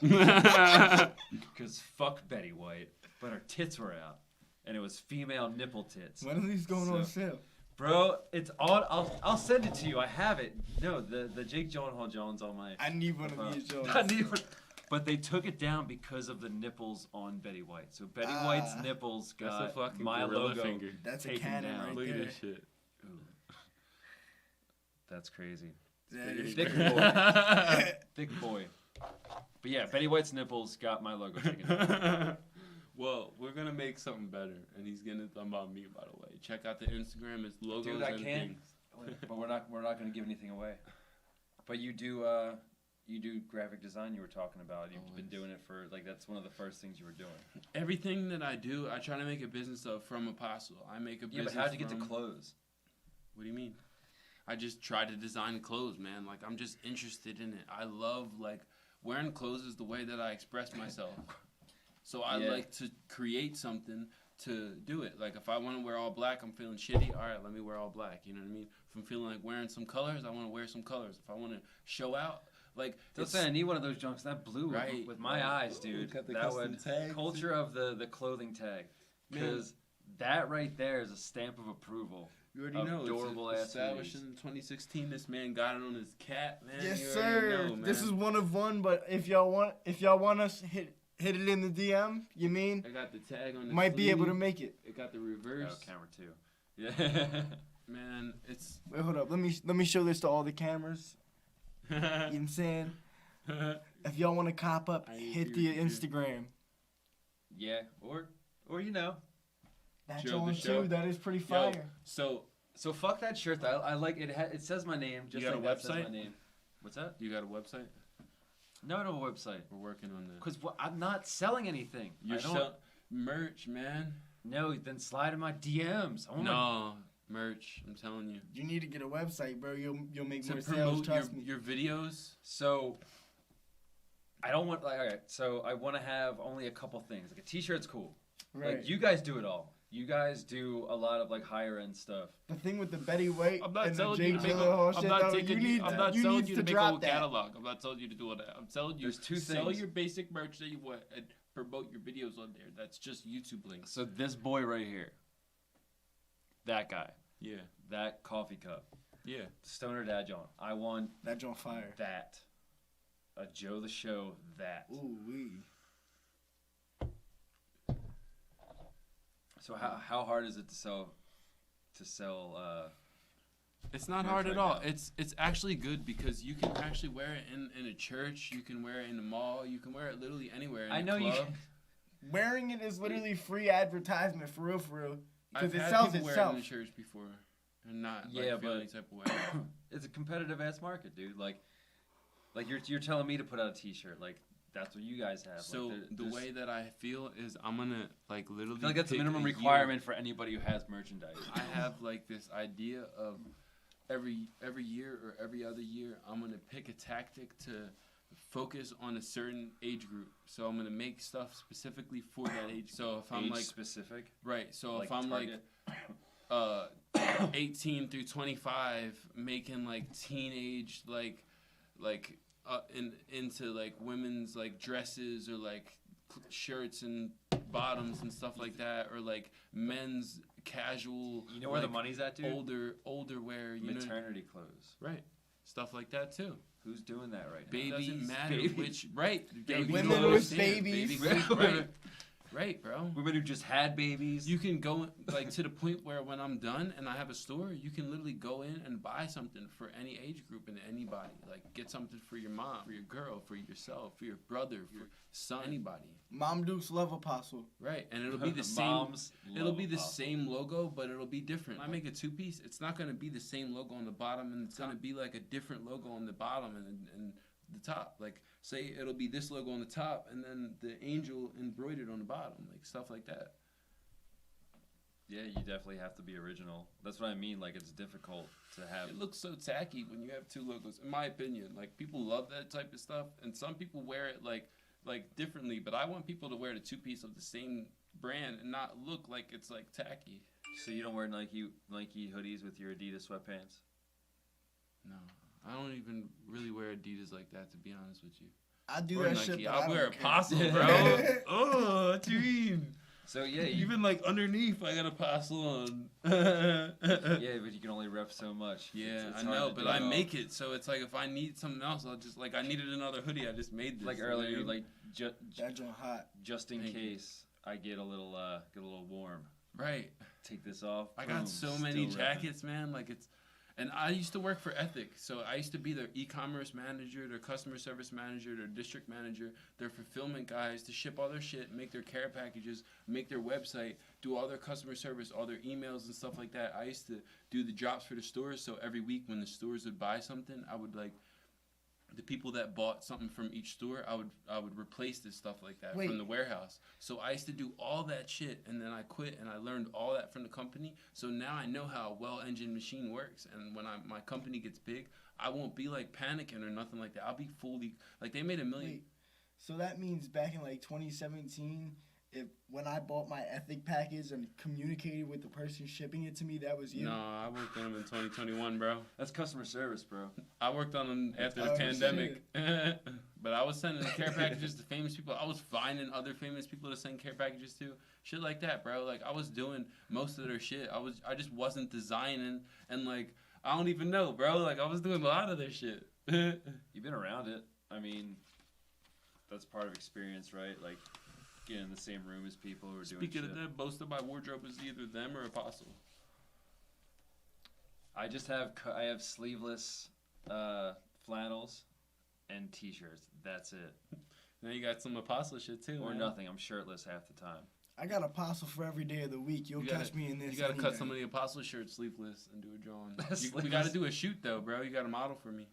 Speaker 2: Because fuck Betty White, but her tits were out, and it was female nipple tits.
Speaker 3: When are these going on sale?
Speaker 2: Bro, it's on. I'll send it to you. I have it. No, the Jake Gyllenhaal Jones on my.
Speaker 3: I need one of these joints.
Speaker 2: I need one. But they took it down because of the nipples on Betty White. So Betty White's nipples
Speaker 1: That's a
Speaker 2: got
Speaker 1: fucking
Speaker 2: my
Speaker 1: gorilla
Speaker 2: logo.
Speaker 1: finger.
Speaker 3: That's a
Speaker 2: taken
Speaker 3: cannon
Speaker 2: down.
Speaker 3: right
Speaker 1: Look
Speaker 3: there.
Speaker 1: at this shit.
Speaker 2: Ooh. That's crazy.
Speaker 3: That is
Speaker 2: Thick
Speaker 3: crazy.
Speaker 2: boy. Thick boy. But yeah, Betty White's nipples got my logo taken down.
Speaker 1: Well, we're gonna make something better, and he's gonna talk about me, by the way. Check out the Instagram. It's logos
Speaker 2: Dude, I
Speaker 1: and
Speaker 2: can't.
Speaker 1: things.
Speaker 2: But we're not going to give anything away. But you do graphic design. You were talking about. You've been doing it for like that's one of the first things you were doing.
Speaker 1: Everything that I do, I try to make a business of from Aposoul. I make a
Speaker 2: Yeah,
Speaker 1: business.
Speaker 2: but how'd you get to
Speaker 1: from-
Speaker 2: clothes?
Speaker 1: What do you mean? I just try to design clothes, man. Like I'm just interested in it. I love like wearing clothes is the way that I express myself. So I
Speaker 2: Yeah.
Speaker 1: like to create something to do it. Like if I want to wear all black, I'm feeling shitty. All right, let me wear all black. You know what I mean? If I'm feeling like wearing some colors, I want to wear some colors. If I want to show out, like
Speaker 2: Don't say I need one of those junks. That blue
Speaker 1: Right,
Speaker 2: with my
Speaker 1: right.
Speaker 2: eyes, dude.
Speaker 1: Got the
Speaker 2: That
Speaker 1: custom
Speaker 2: would
Speaker 1: tags.
Speaker 2: culture of the clothing tag,
Speaker 1: Man.
Speaker 2: because that right there is a stamp of approval.
Speaker 1: You already
Speaker 2: Of
Speaker 1: know.
Speaker 2: adorable
Speaker 1: It's
Speaker 2: ass
Speaker 1: established
Speaker 2: hoodies.
Speaker 1: in 2016. This man got it on his cat, man.
Speaker 3: Yes,
Speaker 1: You
Speaker 3: sir.
Speaker 1: already know,
Speaker 3: This
Speaker 1: man.
Speaker 3: is one of one, but if y'all want us hit it in the DM, you mean?
Speaker 1: I got the tag on the
Speaker 3: Might be able to
Speaker 1: sleeve.
Speaker 3: make it.
Speaker 1: It got the
Speaker 2: Oh,
Speaker 1: reverse.
Speaker 2: camera two. Yeah.
Speaker 1: Man, it's
Speaker 3: Wait, hold up. Let me show this to all the cameras. You know what I'm saying? If y'all want to cop up,
Speaker 1: I
Speaker 3: hit
Speaker 1: agree
Speaker 3: the
Speaker 1: with you.
Speaker 3: Instagram.
Speaker 2: Yeah, or you know.
Speaker 3: That's
Speaker 1: Joe the
Speaker 3: on
Speaker 1: Show.
Speaker 3: too. That is pretty
Speaker 1: Yo,
Speaker 3: fire.
Speaker 2: So fuck that shirt. Though. I like it. It says my name. Just
Speaker 1: You got
Speaker 2: like
Speaker 1: a
Speaker 2: that says
Speaker 1: website?
Speaker 2: my name. What's that?
Speaker 1: You got a website?
Speaker 2: No, I don't have a website.
Speaker 1: We're working on that.
Speaker 2: Cause I'm not selling anything.
Speaker 1: You're
Speaker 2: I don't.
Speaker 1: sell merch, man.
Speaker 2: No, then slide in my DMs. I want
Speaker 1: No, merch. I'm telling you.
Speaker 3: You need to get a website, bro. You'll make
Speaker 1: To
Speaker 3: more sales.
Speaker 1: promote
Speaker 3: Trust me.
Speaker 1: your videos.
Speaker 2: So I don't want like okay. So I want to have only a couple things. Like a T-shirt's cool.
Speaker 3: Right.
Speaker 2: Like you guys do it all. You guys do a lot of like higher end stuff.
Speaker 3: The thing with the Betty White
Speaker 1: I'm not
Speaker 3: and the
Speaker 1: telling
Speaker 3: Jake
Speaker 1: you to make
Speaker 3: Gyllenhaal
Speaker 1: I'm
Speaker 3: shit,
Speaker 1: not
Speaker 3: though,
Speaker 1: taking
Speaker 3: you need,
Speaker 1: I'm not
Speaker 3: you
Speaker 1: telling
Speaker 3: need
Speaker 1: you
Speaker 3: to
Speaker 1: to make a whole
Speaker 3: drop that.
Speaker 1: catalog. I'm not telling you to do all that. I'm telling you
Speaker 2: There's two
Speaker 1: sell
Speaker 2: things.
Speaker 1: your basic merch that you want and promote your videos on there. That's just YouTube links.
Speaker 2: So this boy right here, that guy,
Speaker 1: Yeah.
Speaker 2: that coffee cup,
Speaker 1: Yeah.
Speaker 2: Stoner Dad John. I want
Speaker 3: That joint fire.
Speaker 2: that. A Joe the Show that.
Speaker 3: Ooh wee.
Speaker 2: So how hard is it to sell?
Speaker 1: It's not
Speaker 2: merch
Speaker 1: hard at
Speaker 2: right
Speaker 1: all.
Speaker 2: now?
Speaker 1: It's actually good because you can actually wear it in a church. You can wear it in a mall. You can wear it literally anywhere. In
Speaker 2: I
Speaker 1: a
Speaker 2: know you
Speaker 1: club.
Speaker 2: can.
Speaker 3: Wearing it is literally free advertisement for real, because
Speaker 1: I've
Speaker 3: it
Speaker 1: had
Speaker 3: sells
Speaker 1: people wear it
Speaker 3: itself.
Speaker 1: in the church before, and not
Speaker 2: Yeah,
Speaker 1: like, feel
Speaker 2: but-
Speaker 1: any type of way.
Speaker 2: It's a competitive ass market, dude. Like you're telling me to put out a T-shirt. Like that's what you guys have.
Speaker 1: So
Speaker 2: like,
Speaker 1: the way that I feel is I'm gonna like literally.
Speaker 2: I feel like that's a
Speaker 1: pick
Speaker 2: minimum
Speaker 1: year.
Speaker 2: requirement for anybody who has merchandise.
Speaker 1: I have like this idea of every year or every other year I'm gonna pick a tactic to focus on a certain age group. So I'm gonna make stuff specifically for that age. So if I'm
Speaker 2: Age
Speaker 1: like
Speaker 2: specific.
Speaker 1: right, so
Speaker 2: Like
Speaker 1: if I'm
Speaker 2: Target.
Speaker 1: like 18 through 25, making like teenage into like women's like dresses or like shirts and bottoms and stuff like that, or like men's casual.
Speaker 2: You know where the
Speaker 1: like,
Speaker 2: money's at, dude?
Speaker 1: older wear, you know,
Speaker 2: Maternity clothes.
Speaker 1: right? Stuff like that too.
Speaker 2: Who's doing that right now?
Speaker 1: Babies,
Speaker 2: Doesn't matter
Speaker 1: babies.
Speaker 2: which.
Speaker 1: Which right?
Speaker 2: Babies.
Speaker 1: You
Speaker 3: Women
Speaker 1: don't
Speaker 3: with
Speaker 1: understand.
Speaker 3: babies.
Speaker 1: Right, right, bro.
Speaker 2: Women who just had babies.
Speaker 1: You can go like to the point where when I'm done and I have a store, you can literally go in and buy something for any age group and anybody. Like get something for your mom, for your girl, for yourself, for your brother, for your son, anybody.
Speaker 3: Mom Dukes love Aposoul.
Speaker 1: Right, and it'll be the same.
Speaker 2: Moms
Speaker 1: It'll
Speaker 2: love
Speaker 1: be the
Speaker 2: Aposoul.
Speaker 1: same logo, but it'll be different. When I make a two-piece, it's not gonna be the same logo on the bottom, and it's gonna be like a different logo on the bottom and the top. Like say it'll be this logo on the top, and then the angel embroidered on the bottom, like stuff like that.
Speaker 2: Yeah, you definitely have to be original. That's what I mean. Like it's difficult to have.
Speaker 1: It looks so tacky when you have two logos, in my opinion. Like people love that type of stuff, and some people wear it like differently. But I want people to wear the two-piece of the same brand and not look like it's like tacky.
Speaker 2: So you don't wear Nike hoodies with your Adidas sweatpants?
Speaker 1: No, I don't even really wear Adidas like that, to be honest with you.
Speaker 3: I do
Speaker 1: Or
Speaker 3: that
Speaker 1: Nike.
Speaker 3: shit. But
Speaker 1: I'll
Speaker 3: I
Speaker 1: wear
Speaker 3: don't care.
Speaker 1: Aposoul, bro. Oh, what you mean?
Speaker 2: So yeah,
Speaker 1: Even like underneath, I got Aposoul on.
Speaker 2: yeah, but you can only rep so much.
Speaker 1: Yeah,
Speaker 2: It's
Speaker 1: I
Speaker 2: hard
Speaker 1: know,
Speaker 2: to
Speaker 1: but
Speaker 2: do
Speaker 1: I
Speaker 2: it all.
Speaker 1: make it so it's like if I need something else, I'll just like I needed another hoodie, I just made this.
Speaker 2: Like
Speaker 1: you know what I
Speaker 2: earlier,
Speaker 1: mean?
Speaker 2: like
Speaker 3: That joint hot.
Speaker 2: just in
Speaker 1: Thank you.
Speaker 2: case I get a little warm.
Speaker 1: right.
Speaker 2: Take this off.
Speaker 1: I
Speaker 2: boom,
Speaker 1: got so many
Speaker 2: still repping.
Speaker 1: jackets, man. Like it's, and I used to work for Ethic, so I used to be their e-commerce manager, their customer service manager, their district manager, their fulfillment guys to ship all their shit, make their care packages, make their website, do all their customer service, all their emails and stuff like that. I used to do the drops for the stores, so every week when the stores would buy something, I would like the people that bought something from each store, I would replace this stuff like that
Speaker 3: Wait.
Speaker 1: from the warehouse. So I used to do all that shit, and then I quit, and I learned all that from the company. So now I know how a well-engined machine works, and when my company gets big, I won't be like panicking or nothing like that. I'll be fully like they made $1 million.
Speaker 3: Wait, so that means back in like 2017, when I bought my Ethic package and communicated with the person shipping it to me, that was you?
Speaker 1: No, I worked on them in 2021, bro.
Speaker 2: That's customer service, bro.
Speaker 1: I worked on them after the
Speaker 3: Oh,
Speaker 1: pandemic. But I was sending care packages to famous people. I was finding other famous people to send care packages to. Shit like that, bro. Like I was doing most of their shit. I just wasn't designing, and like I don't even know, bro. Like I was doing a lot of their shit.
Speaker 2: You've been around it. I mean, that's part of experience, right? Like getting in the same room as people who are doing
Speaker 1: Speaking
Speaker 2: shit.
Speaker 1: of that, most of my wardrobe is either them or I
Speaker 2: I just have sleeveless flannels, and t-shirts. That's it.
Speaker 1: Now you got some Aposoul shit too.
Speaker 2: Or
Speaker 1: man.
Speaker 2: nothing. I'm shirtless half the time.
Speaker 3: I got Aposoul for every day of the week. You'll catch me in this.
Speaker 1: You gotta
Speaker 3: any
Speaker 1: cut
Speaker 3: day.
Speaker 1: some of the Aposoul shirts sleeveless and do a drawing. We
Speaker 2: Sleeveless.
Speaker 1: gotta do a shoot though, bro. You got a model for me.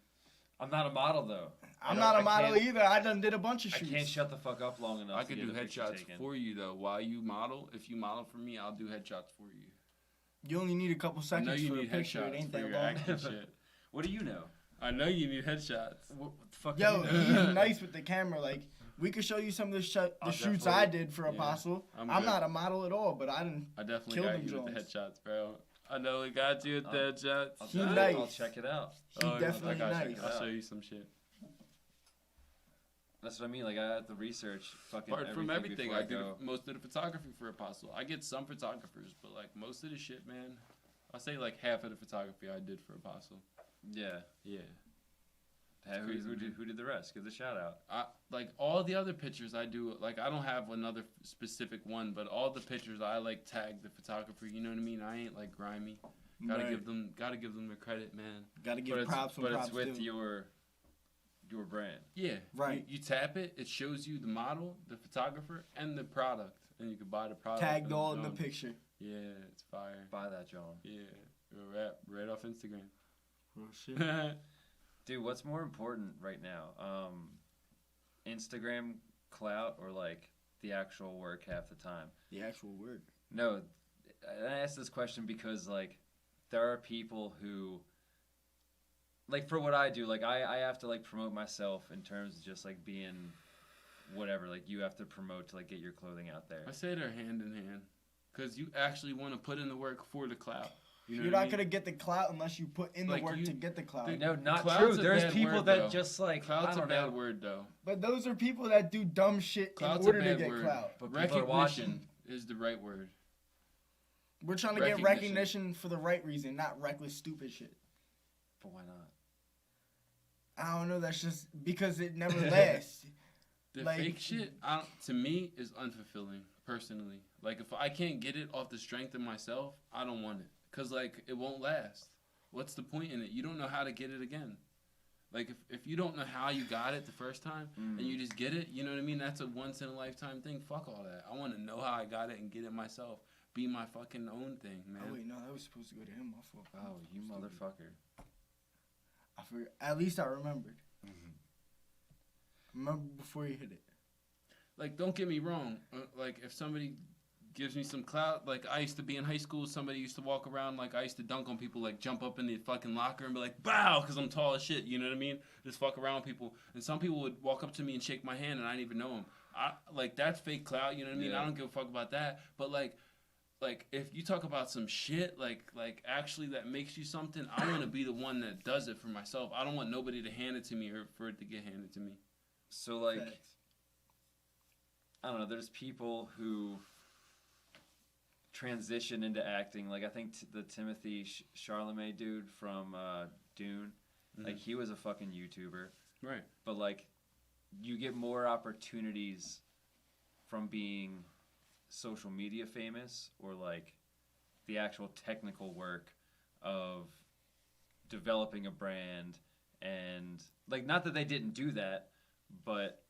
Speaker 2: I'm not a model though.
Speaker 3: I'm not a
Speaker 2: I
Speaker 3: model
Speaker 2: can't-
Speaker 3: either. I done did a bunch of
Speaker 2: I
Speaker 3: shoots.
Speaker 2: can't shut the fuck up long enough.
Speaker 1: I
Speaker 2: to
Speaker 1: could
Speaker 2: get
Speaker 1: do
Speaker 2: a picture
Speaker 1: headshots
Speaker 2: taken.
Speaker 1: for you though. While you model, if you model for me, I'll do headshots for you.
Speaker 3: You only need a couple
Speaker 1: I know
Speaker 3: seconds
Speaker 1: you
Speaker 3: for a
Speaker 1: need
Speaker 3: picture. It
Speaker 1: headshots
Speaker 3: ain't
Speaker 1: for
Speaker 3: that
Speaker 1: your
Speaker 3: long.
Speaker 1: acting shit.
Speaker 2: What do you know?
Speaker 1: I know you need headshots.
Speaker 2: What the fuck?
Speaker 3: Yo,
Speaker 2: do you know?
Speaker 3: he's nice with the camera. Like, we could show you some of the
Speaker 2: I'll
Speaker 3: shoots
Speaker 2: definitely-
Speaker 3: I did for
Speaker 1: yeah,
Speaker 3: Aposoul.
Speaker 1: I'm
Speaker 3: I'm
Speaker 1: good.
Speaker 3: not a model at all, but I didn't.
Speaker 1: I definitely
Speaker 3: Kill
Speaker 1: got
Speaker 3: them
Speaker 1: you with the
Speaker 3: Jones.
Speaker 1: headshots, bro. I know we got you with the headshots.
Speaker 2: I'll,
Speaker 3: He
Speaker 2: I'll
Speaker 3: nice.
Speaker 2: check it out.
Speaker 3: He
Speaker 1: Oh,
Speaker 3: definitely
Speaker 1: I gotta check
Speaker 3: nice.
Speaker 1: it out. I'll show you some shit.
Speaker 2: That's what I mean. Like I have to research fucking
Speaker 1: Apart from everything,
Speaker 2: before
Speaker 1: I do
Speaker 2: go.
Speaker 1: most of the photography for Aposoul. I get some photographers, but like most of the shit, man, I'll say like half of the photography I did for Aposoul.
Speaker 2: Yeah.
Speaker 1: Yeah.
Speaker 2: Hey,
Speaker 1: It's crazy,
Speaker 2: who did the rest? Give the shout out.
Speaker 1: I like all the other pictures I do. Like I don't have another specific one, but all the pictures I like tag the photographer. You know what I mean? I ain't like grimy. Gotta
Speaker 3: Right.
Speaker 1: give them their credit, man.
Speaker 3: Gotta give props when
Speaker 2: But
Speaker 3: props
Speaker 2: it's with
Speaker 3: due.
Speaker 2: your brand.
Speaker 1: Yeah.
Speaker 3: Right.
Speaker 1: You tap it. It shows you the model, the photographer, and the product, and you can buy the product.
Speaker 3: Tagged
Speaker 1: and
Speaker 3: all in the
Speaker 1: done.
Speaker 3: picture.
Speaker 1: Yeah, it's fire.
Speaker 2: Buy that, John.
Speaker 1: Yeah, rap right off Instagram.
Speaker 3: Oh, shit.
Speaker 2: Dude, what's more important right now? Instagram clout or like the actual work half the time?
Speaker 3: The actual word.
Speaker 2: No, I asked this question because like there are people who like for what I do, like I have to like promote myself in terms of just like being whatever, like you have to promote to like get your clothing out there.
Speaker 1: I say they're hand in hand, cause you actually want to put in the work for the clout. You know
Speaker 3: You're
Speaker 1: what I
Speaker 3: not
Speaker 1: mean?
Speaker 3: gonna get the clout unless you put in the
Speaker 1: Like,
Speaker 3: work
Speaker 1: you-
Speaker 3: to get the clout.
Speaker 1: Dude,
Speaker 2: No, not
Speaker 1: Clout's
Speaker 2: true.
Speaker 1: a
Speaker 2: There's
Speaker 1: bad
Speaker 2: people
Speaker 1: word,
Speaker 2: that
Speaker 1: though.
Speaker 2: just like
Speaker 1: Clout's
Speaker 2: I don't
Speaker 1: a bad
Speaker 2: know.
Speaker 1: word though.
Speaker 3: But those are people that do dumb shit
Speaker 1: Clout's
Speaker 3: in order
Speaker 1: a
Speaker 3: to
Speaker 1: bad
Speaker 3: get
Speaker 1: word.
Speaker 3: clout.
Speaker 2: But people are watching.
Speaker 1: Recognition is the right word.
Speaker 3: We're trying to get
Speaker 1: Recognition.
Speaker 3: recognition for the right reason, not reckless, stupid shit.
Speaker 2: But why not?
Speaker 3: I don't know. That's just because it never lasts.
Speaker 1: The
Speaker 3: Like-
Speaker 1: fake shit, to me, is unfulfilling, personally. Like, if I can't get it off the strength of myself, I don't want it. Because, like, it won't last. What's the point in it? You don't know how to get it again. Like, if you don't know how you got it the first time, and you just get it, you know what I mean? That's a once-in-a-lifetime thing. Fuck all that. I want to know how I got it and get it myself. Be my fucking own thing, man.
Speaker 3: Oh wait, no, that was supposed to go to him. My fault.
Speaker 2: Oh, you motherfucker.
Speaker 3: I forgot. At least I remembered. Remember before you hit it.
Speaker 1: Like, don't get me wrong. Like, if somebody gives me some clout, like, I used to be in high school, somebody used to walk around, like, I used to dunk on people, like, jump up in the fucking locker and be like, bow, because I'm tall as shit, you know what I mean? Just fuck around with people. And some people would walk up to me and shake my hand, and I didn't even know them. Like, that's fake clout, you know what I mean?
Speaker 2: Yeah.
Speaker 1: I don't give a fuck about that. But, like, if you talk about some shit, like actually that makes you something, I want to be the one that does it for myself. I don't want nobody to hand it to me or for it to get handed to me.
Speaker 2: So like
Speaker 3: Facts.
Speaker 2: I don't know, there's people who transition into acting. Like I think the Timothy Chalamet dude from Dune, like he was a fucking YouTuber.
Speaker 1: Right.
Speaker 2: But like you get more opportunities from being social media famous or like the actual technical work of developing a brand and like not that they didn't do that, but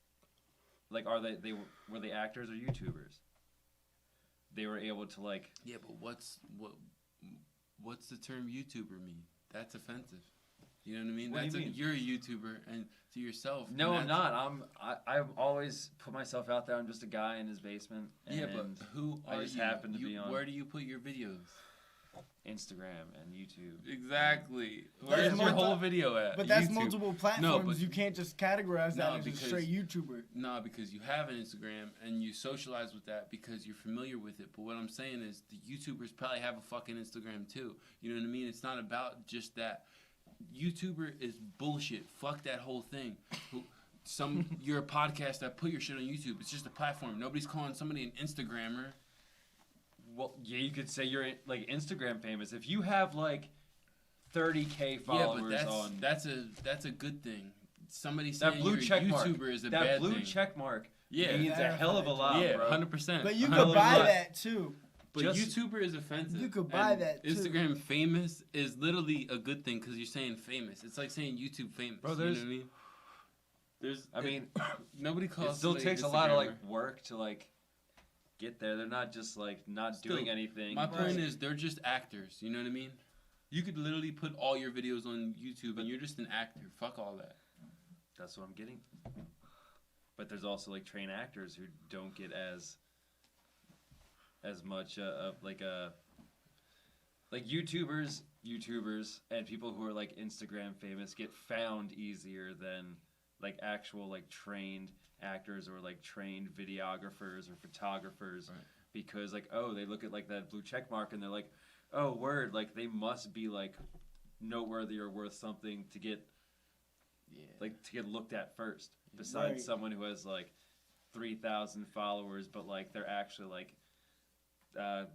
Speaker 2: like were they actors or YouTubers? They were able to like
Speaker 1: Yeah, but what's the term YouTuber mean? That's offensive. You know what I mean?
Speaker 2: What do you mean?
Speaker 1: You're a YouTuber, and to yourself.
Speaker 2: no,
Speaker 1: and
Speaker 2: I'm not. I've always put myself out there. I'm just a guy in his basement. And
Speaker 1: Yeah, but who
Speaker 2: I
Speaker 1: are
Speaker 2: just
Speaker 1: you?
Speaker 2: happen to be on
Speaker 1: Where do you put your videos?
Speaker 2: Instagram and YouTube.
Speaker 1: Exactly.
Speaker 3: That's
Speaker 1: Where's your
Speaker 3: multi-
Speaker 1: whole video at?
Speaker 3: But that's
Speaker 1: YouTube.
Speaker 3: multiple platforms.
Speaker 1: but-
Speaker 3: you can't just categorize that
Speaker 1: No,
Speaker 3: as a
Speaker 1: because-
Speaker 3: straight YouTuber.
Speaker 1: Nah, because you have an Instagram and you socialize with that because you're familiar with it. But what I'm saying is the YouTubers probably have a fucking Instagram too. You know what I mean? It's not about just that. YouTuber is bullshit. Fuck that whole thing. You're a podcast that put your shit on YouTube. It's just a platform. Nobody's calling somebody an Instagrammer.
Speaker 2: Well, yeah, you could say you're like Instagram famous if you have like 30K followers
Speaker 1: yeah, but
Speaker 2: on
Speaker 1: that's a good thing. Somebody saying
Speaker 2: that blue
Speaker 1: you're a
Speaker 2: check mark.
Speaker 1: YouTuber is a
Speaker 2: that
Speaker 1: bad
Speaker 2: blue
Speaker 1: thing.
Speaker 2: check mark
Speaker 1: Yeah.
Speaker 2: means a hell of a lot,
Speaker 1: Yeah,
Speaker 2: bro.
Speaker 1: 100%.
Speaker 3: But you
Speaker 1: Hell
Speaker 3: could
Speaker 1: of a
Speaker 3: buy
Speaker 1: lot.
Speaker 3: that too.
Speaker 1: But
Speaker 2: Just-
Speaker 1: YouTuber is offensive.
Speaker 3: You could buy
Speaker 1: and
Speaker 3: that, too.
Speaker 1: Instagram famous is literally a good thing because you're saying famous. It's like saying YouTube famous.
Speaker 2: Bro,
Speaker 1: you know
Speaker 2: there's-
Speaker 1: what I mean?
Speaker 2: I mean,
Speaker 1: Nobody calls
Speaker 2: it still
Speaker 1: somebody
Speaker 2: takes
Speaker 1: an
Speaker 2: a lot of like
Speaker 1: Instagrammer.
Speaker 2: work to like get there. They're not just like not
Speaker 1: Still,
Speaker 2: doing anything.
Speaker 1: My point
Speaker 3: Right.
Speaker 1: is, they're just actors. You know what I mean? You could literally put all your videos on YouTube and you're just an actor. Fuck all that.
Speaker 2: That's what I'm getting. But there's also like trained actors who don't get as much like YouTubers and people who are like Instagram famous get found easier than like actual like trained actors or like trained videographers or photographers.
Speaker 1: Right.
Speaker 2: Because like, oh, they look at like that blue check mark and they're like, oh, word, like they must be like noteworthy or worth something to get
Speaker 1: Yeah.
Speaker 2: like to get looked at first. Besides
Speaker 3: Right.
Speaker 2: someone who has like 3,000 followers, but like they're actually like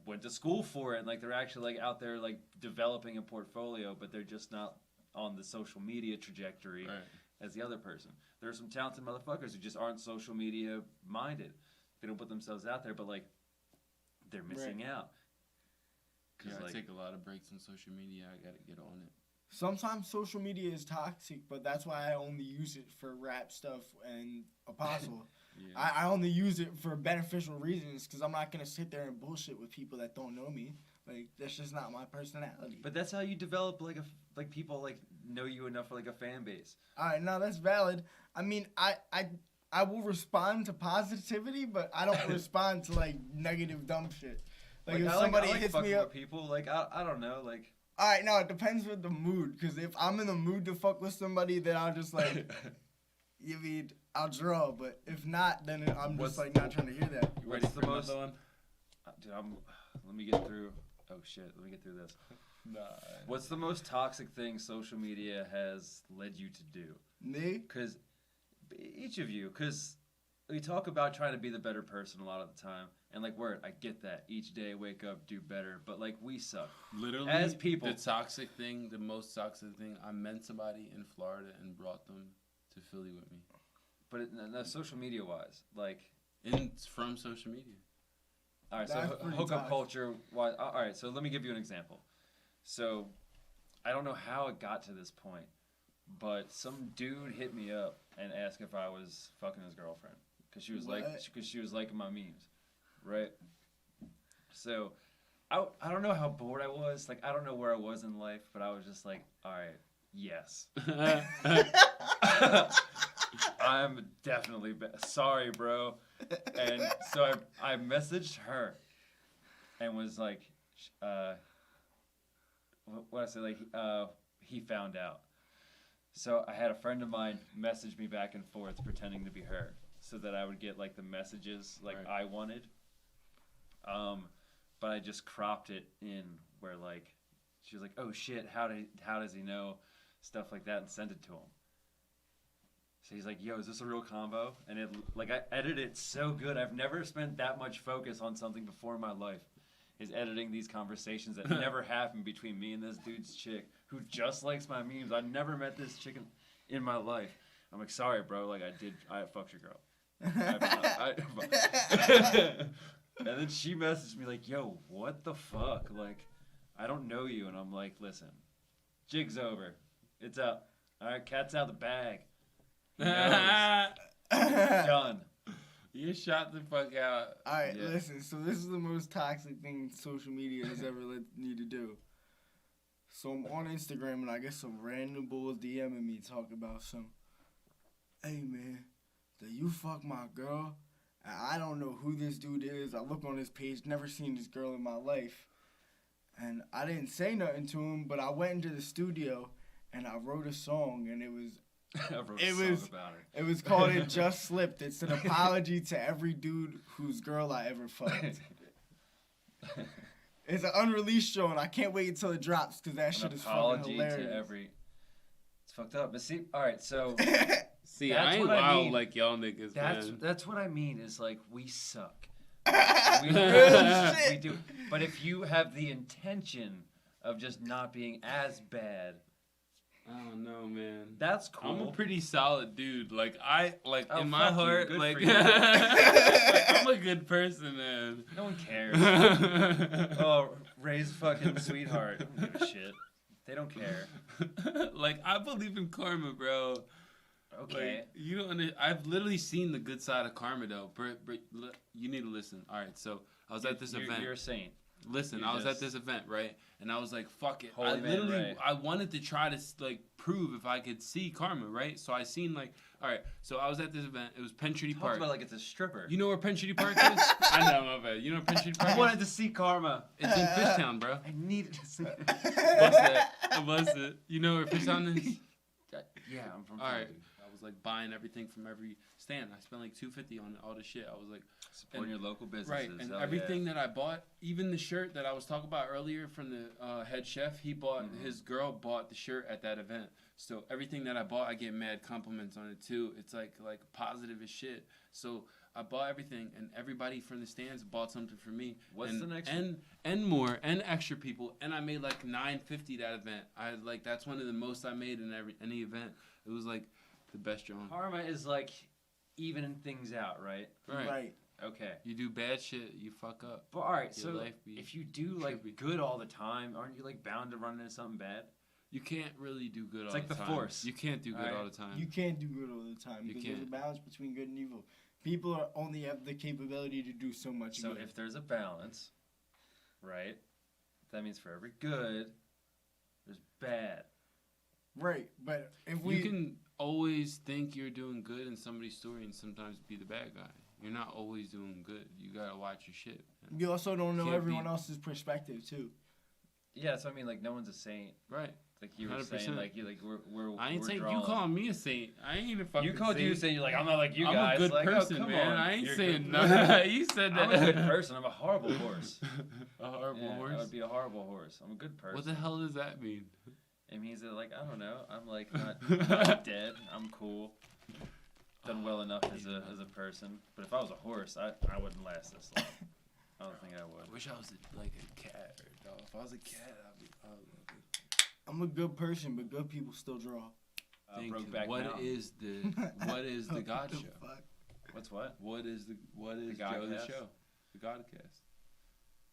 Speaker 2: went to school for it, and like they're actually like out there like developing a portfolio, but they're just not on the social media trajectory
Speaker 1: Right.
Speaker 2: as the other person. There are some talented motherfuckers who just aren't social media minded. They don't put themselves out there, but like they're missing out.
Speaker 1: Yeah, I
Speaker 2: Like,
Speaker 1: take a lot of breaks on social media. I gotta get on it.
Speaker 3: Sometimes social media is toxic, but that's why I only use it for rap stuff and Aposoul.
Speaker 1: Yeah.
Speaker 3: I only use it for beneficial reasons because I'm not going to sit there and bullshit with people that don't know me. Like, that's just not my personality.
Speaker 2: but that's how you develop like people like know you enough for like a fan base.
Speaker 3: All right, no, that's valid. I mean, I will respond to positivity, but I don't respond to, like, negative dumb shit. Like, if
Speaker 2: I
Speaker 3: somebody
Speaker 2: like
Speaker 3: hits
Speaker 2: fucking
Speaker 3: me up...
Speaker 2: with people, like I don't know, like
Speaker 3: All right, no, it depends with the mood. Because if I'm in the mood to fuck with somebody, then I'll just, like... You mean, I'll draw, but if not, then I'm
Speaker 2: What's-
Speaker 3: just, like, not trying to hear that.
Speaker 1: You
Speaker 2: What's
Speaker 1: ready
Speaker 2: the
Speaker 1: for
Speaker 2: most-
Speaker 1: another one?
Speaker 2: dude, let me get through. Oh shit, let me get through this.
Speaker 1: Nah.
Speaker 2: What's the most toxic thing social media has led you to do?
Speaker 3: Me?
Speaker 2: Because each of you, because we talk about trying to be the better person a lot of the time, and like, word, I get that. Each day, wake up, do better, but like, we suck.
Speaker 1: Literally,
Speaker 2: As people-
Speaker 1: the toxic thing, the most toxic thing, I met somebody in Florida and brought them to Philly with me.
Speaker 2: But no, social media wise, like,
Speaker 1: And it's from social media.
Speaker 2: all right, so
Speaker 3: That's pretty
Speaker 2: hookup
Speaker 3: toxic.
Speaker 2: culture wise, all right, so let me give you an example. So, I don't know how it got to this point, but some dude hit me up and asked if I was fucking his girlfriend because she was liking my memes, right? So, I don't know how bored I was. Like, I don't know where I was in life, but I was just like, all right, yes. I'm definitely sorry, bro. And so I messaged her and was like, what I say, like, he found out. So I had a friend of mine message me back and forth pretending to be her so that I would get like the messages like
Speaker 1: Right.
Speaker 2: I wanted. But I just cropped it in where like she was like, oh shit, how does he know? Stuff like that, and sent it to him. So he's like, yo, is this a real combo? And it like I edited it so good. I've never spent that much focus on something before in my life. Is editing these conversations that never happened between me and this dude's chick who just likes my memes. I never met this chick in my life. I'm like, sorry, bro. Like I fucked your girl. And then she messaged me like, yo, what the fuck? Like, I don't know you. And I'm like, listen, jig's over. It's up. All right, cat's out of the bag. He knows. It's done.
Speaker 1: You shot the fuck out.
Speaker 3: All right,
Speaker 2: Yeah.
Speaker 3: listen. So this is the most toxic thing social media has ever led me to do. So I'm on Instagram and I get some random bulls DMing me talk about some. Hey man, did you fuck my girl? And I don't know who this dude is. I look on his page, never seen this girl in my life, and I didn't say nothing to him. But I went into the studio and I wrote a song, and it was
Speaker 2: I wrote
Speaker 3: It
Speaker 2: a song
Speaker 3: was-
Speaker 2: about her.
Speaker 3: It was called It Just Slipped. It's an apology to every dude whose girl I ever fucked. It's an unreleased show, and I can't wait until it drops because that shit
Speaker 2: An
Speaker 3: is fucking
Speaker 2: apology
Speaker 3: hilarious.
Speaker 2: to every. It's fucked up. But see, all right, so
Speaker 1: See,
Speaker 2: That's
Speaker 1: I ain't
Speaker 2: what I
Speaker 1: wild
Speaker 2: mean.
Speaker 1: like y'all niggas, man.
Speaker 2: that's what I mean. Is like we suck. We,
Speaker 3: Real shit.
Speaker 2: we do. But if you have the intention of just not being as bad,
Speaker 1: I don't know, man.
Speaker 2: That's cool.
Speaker 1: I'm a pretty solid dude. Like
Speaker 2: Oh,
Speaker 1: in my
Speaker 2: fuck you.
Speaker 1: heart,
Speaker 2: Good
Speaker 1: like
Speaker 2: for you.
Speaker 1: I'm a good person, man.
Speaker 2: No one cares. Oh, Ray's fucking sweetheart. I don't give a shit. They don't care.
Speaker 1: Like I believe in karma, bro.
Speaker 2: Okay.
Speaker 1: Like, you don't. I've literally seen the good side of karma, though. You need to listen. All right, so I was at this event.
Speaker 2: You're a saint.
Speaker 1: Listen,
Speaker 2: You're
Speaker 1: I was at
Speaker 2: just-
Speaker 1: this event, right? And I was like, fuck it.
Speaker 2: Holy
Speaker 1: I
Speaker 2: man,
Speaker 1: literally,
Speaker 2: Ray.
Speaker 1: I wanted to try to, like, prove if I could see karma, right? So I seen, like, all right, so I was at this event. It was Penn Treaty
Speaker 2: Talk
Speaker 1: Park.
Speaker 2: about like it's a stripper.
Speaker 1: You know where Penn Treaty Park is? I know, my bad. You know where Penn Treaty Park
Speaker 2: I
Speaker 1: is?
Speaker 2: wanted to see karma.
Speaker 1: It's in Fishtown, bro.
Speaker 2: I needed to see it.
Speaker 1: What's that? What's it? You know where Fishtown is?
Speaker 2: Yeah, I'm from
Speaker 1: All right.
Speaker 2: Philly.
Speaker 1: I was, like, buying everything from every stand. I spent, like, $250 on all this shit. I was, like...
Speaker 2: Supporting your local businesses.
Speaker 1: Right, and
Speaker 2: hell
Speaker 1: everything
Speaker 2: yeah.
Speaker 1: that I bought, even the shirt that I was talking about earlier from the head chef, he bought, his girl bought the shirt at that event. So everything that I bought, I get mad compliments on it too. It's like positive as shit. So I bought everything, and everybody from the stands bought something for me.
Speaker 2: What's
Speaker 1: and,
Speaker 2: the next
Speaker 1: and more, and extra people, and I made like $950 that event. That's one of the most I made in any event. It was like the best drawing.
Speaker 2: Karma is like evening things out, right?
Speaker 3: Right.
Speaker 2: Okay.
Speaker 1: You do bad shit, you fuck up.
Speaker 2: But all right,
Speaker 1: Your
Speaker 2: so
Speaker 1: life be
Speaker 2: if you do like
Speaker 1: trippy.
Speaker 2: good all the time, aren't you like bound to run into something bad?
Speaker 1: You can't really do good all
Speaker 2: like
Speaker 1: the
Speaker 2: the
Speaker 1: time.
Speaker 2: Force.
Speaker 1: You can't do good
Speaker 2: Alright.
Speaker 1: all the time.
Speaker 3: You can't do good all the time
Speaker 1: You
Speaker 3: because there's a
Speaker 1: can't.
Speaker 3: balance between good and evil. People only have the capability to do so much
Speaker 2: So
Speaker 3: good.
Speaker 2: if there's a balance, right? That means for every good, there's bad.
Speaker 3: Right, but if we
Speaker 1: You can always think you're doing good in somebody's story and sometimes be the bad guy. You're not always doing good. You gotta watch your shit. Man.
Speaker 3: you also don't know
Speaker 1: Can't
Speaker 3: everyone
Speaker 1: be-
Speaker 3: else's perspective too.
Speaker 2: Yeah, that's what I mean. Like no one's a saint.
Speaker 1: Right.
Speaker 2: Like you were saying,
Speaker 1: 100%.
Speaker 2: like we're
Speaker 1: I ain't
Speaker 2: we're
Speaker 1: saying you
Speaker 2: drawing.
Speaker 1: calling me a saint. I ain't a fucking
Speaker 2: You called
Speaker 1: saint.
Speaker 2: you a saint. You're like I'm not like you
Speaker 1: I'm
Speaker 2: guys.
Speaker 1: a good
Speaker 2: like,
Speaker 1: person,
Speaker 2: oh, come
Speaker 1: man.
Speaker 2: on.
Speaker 1: I ain't
Speaker 2: You're a
Speaker 1: saying
Speaker 2: good
Speaker 1: nothing. You said that.
Speaker 2: I'm a good person. I'm a horrible horse.
Speaker 1: A horrible
Speaker 2: Yeah,
Speaker 1: horse.
Speaker 2: I would be a horrible horse. I'm a good person.
Speaker 1: What the hell does that mean?
Speaker 2: It means that like I don't know. I'm like not dead. I'm cool. Done well enough as a person. But if I was a horse, I wouldn't last this long. I don't think I
Speaker 1: I
Speaker 2: would.
Speaker 1: wish I was like a cat or a dog. If I was a cat, I'd be.
Speaker 3: I'm a good person, but good people still draw.
Speaker 1: Thank you.
Speaker 2: Brokeback
Speaker 1: What
Speaker 2: Mountain.
Speaker 1: is the God
Speaker 3: The
Speaker 1: show?
Speaker 3: fuck?
Speaker 2: What's what?
Speaker 1: What is Joe the
Speaker 2: GODcast?
Speaker 1: show? The GODcast.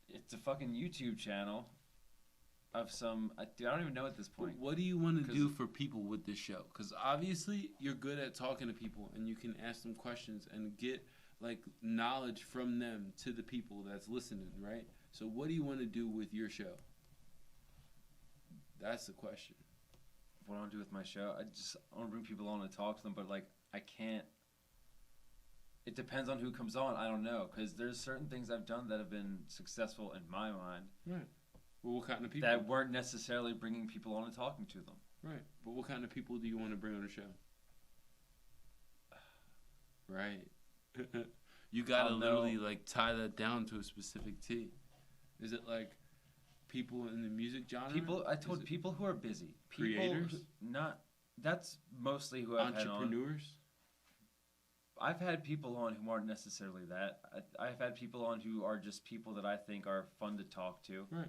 Speaker 2: It's a fucking YouTube channel of some. Dude, I don't even know at this point.
Speaker 1: What do you want to
Speaker 2: 'Cause-
Speaker 1: do for people with this show? Because obviously you're good at talking to people and you can ask them questions and get like knowledge from them to the people that's listening, right? So what do you want to do with your show? That's the question.
Speaker 2: What I want to do with my show? I want to bring people on and talk to them, but like I can't. It depends on who comes on. I don't know because there's certain things I've done that have been successful in my mind
Speaker 1: Right. Well, what kind of people?
Speaker 2: that weren't necessarily bringing people on and talking to them.
Speaker 1: Right. But what kind of people do you want to bring on the show? Right. You gotta
Speaker 2: I'll know.
Speaker 1: literally like tie that down to a specific T. Is it like people in the music genre?
Speaker 2: People, I
Speaker 1: Is
Speaker 2: told
Speaker 1: it
Speaker 2: people who are busy. People
Speaker 1: creators?
Speaker 2: not. That's mostly who I've had on.
Speaker 1: entrepreneurs.
Speaker 2: I've had people on who aren't necessarily that. I've had people on who are just people that I think are fun to talk to.
Speaker 1: Right.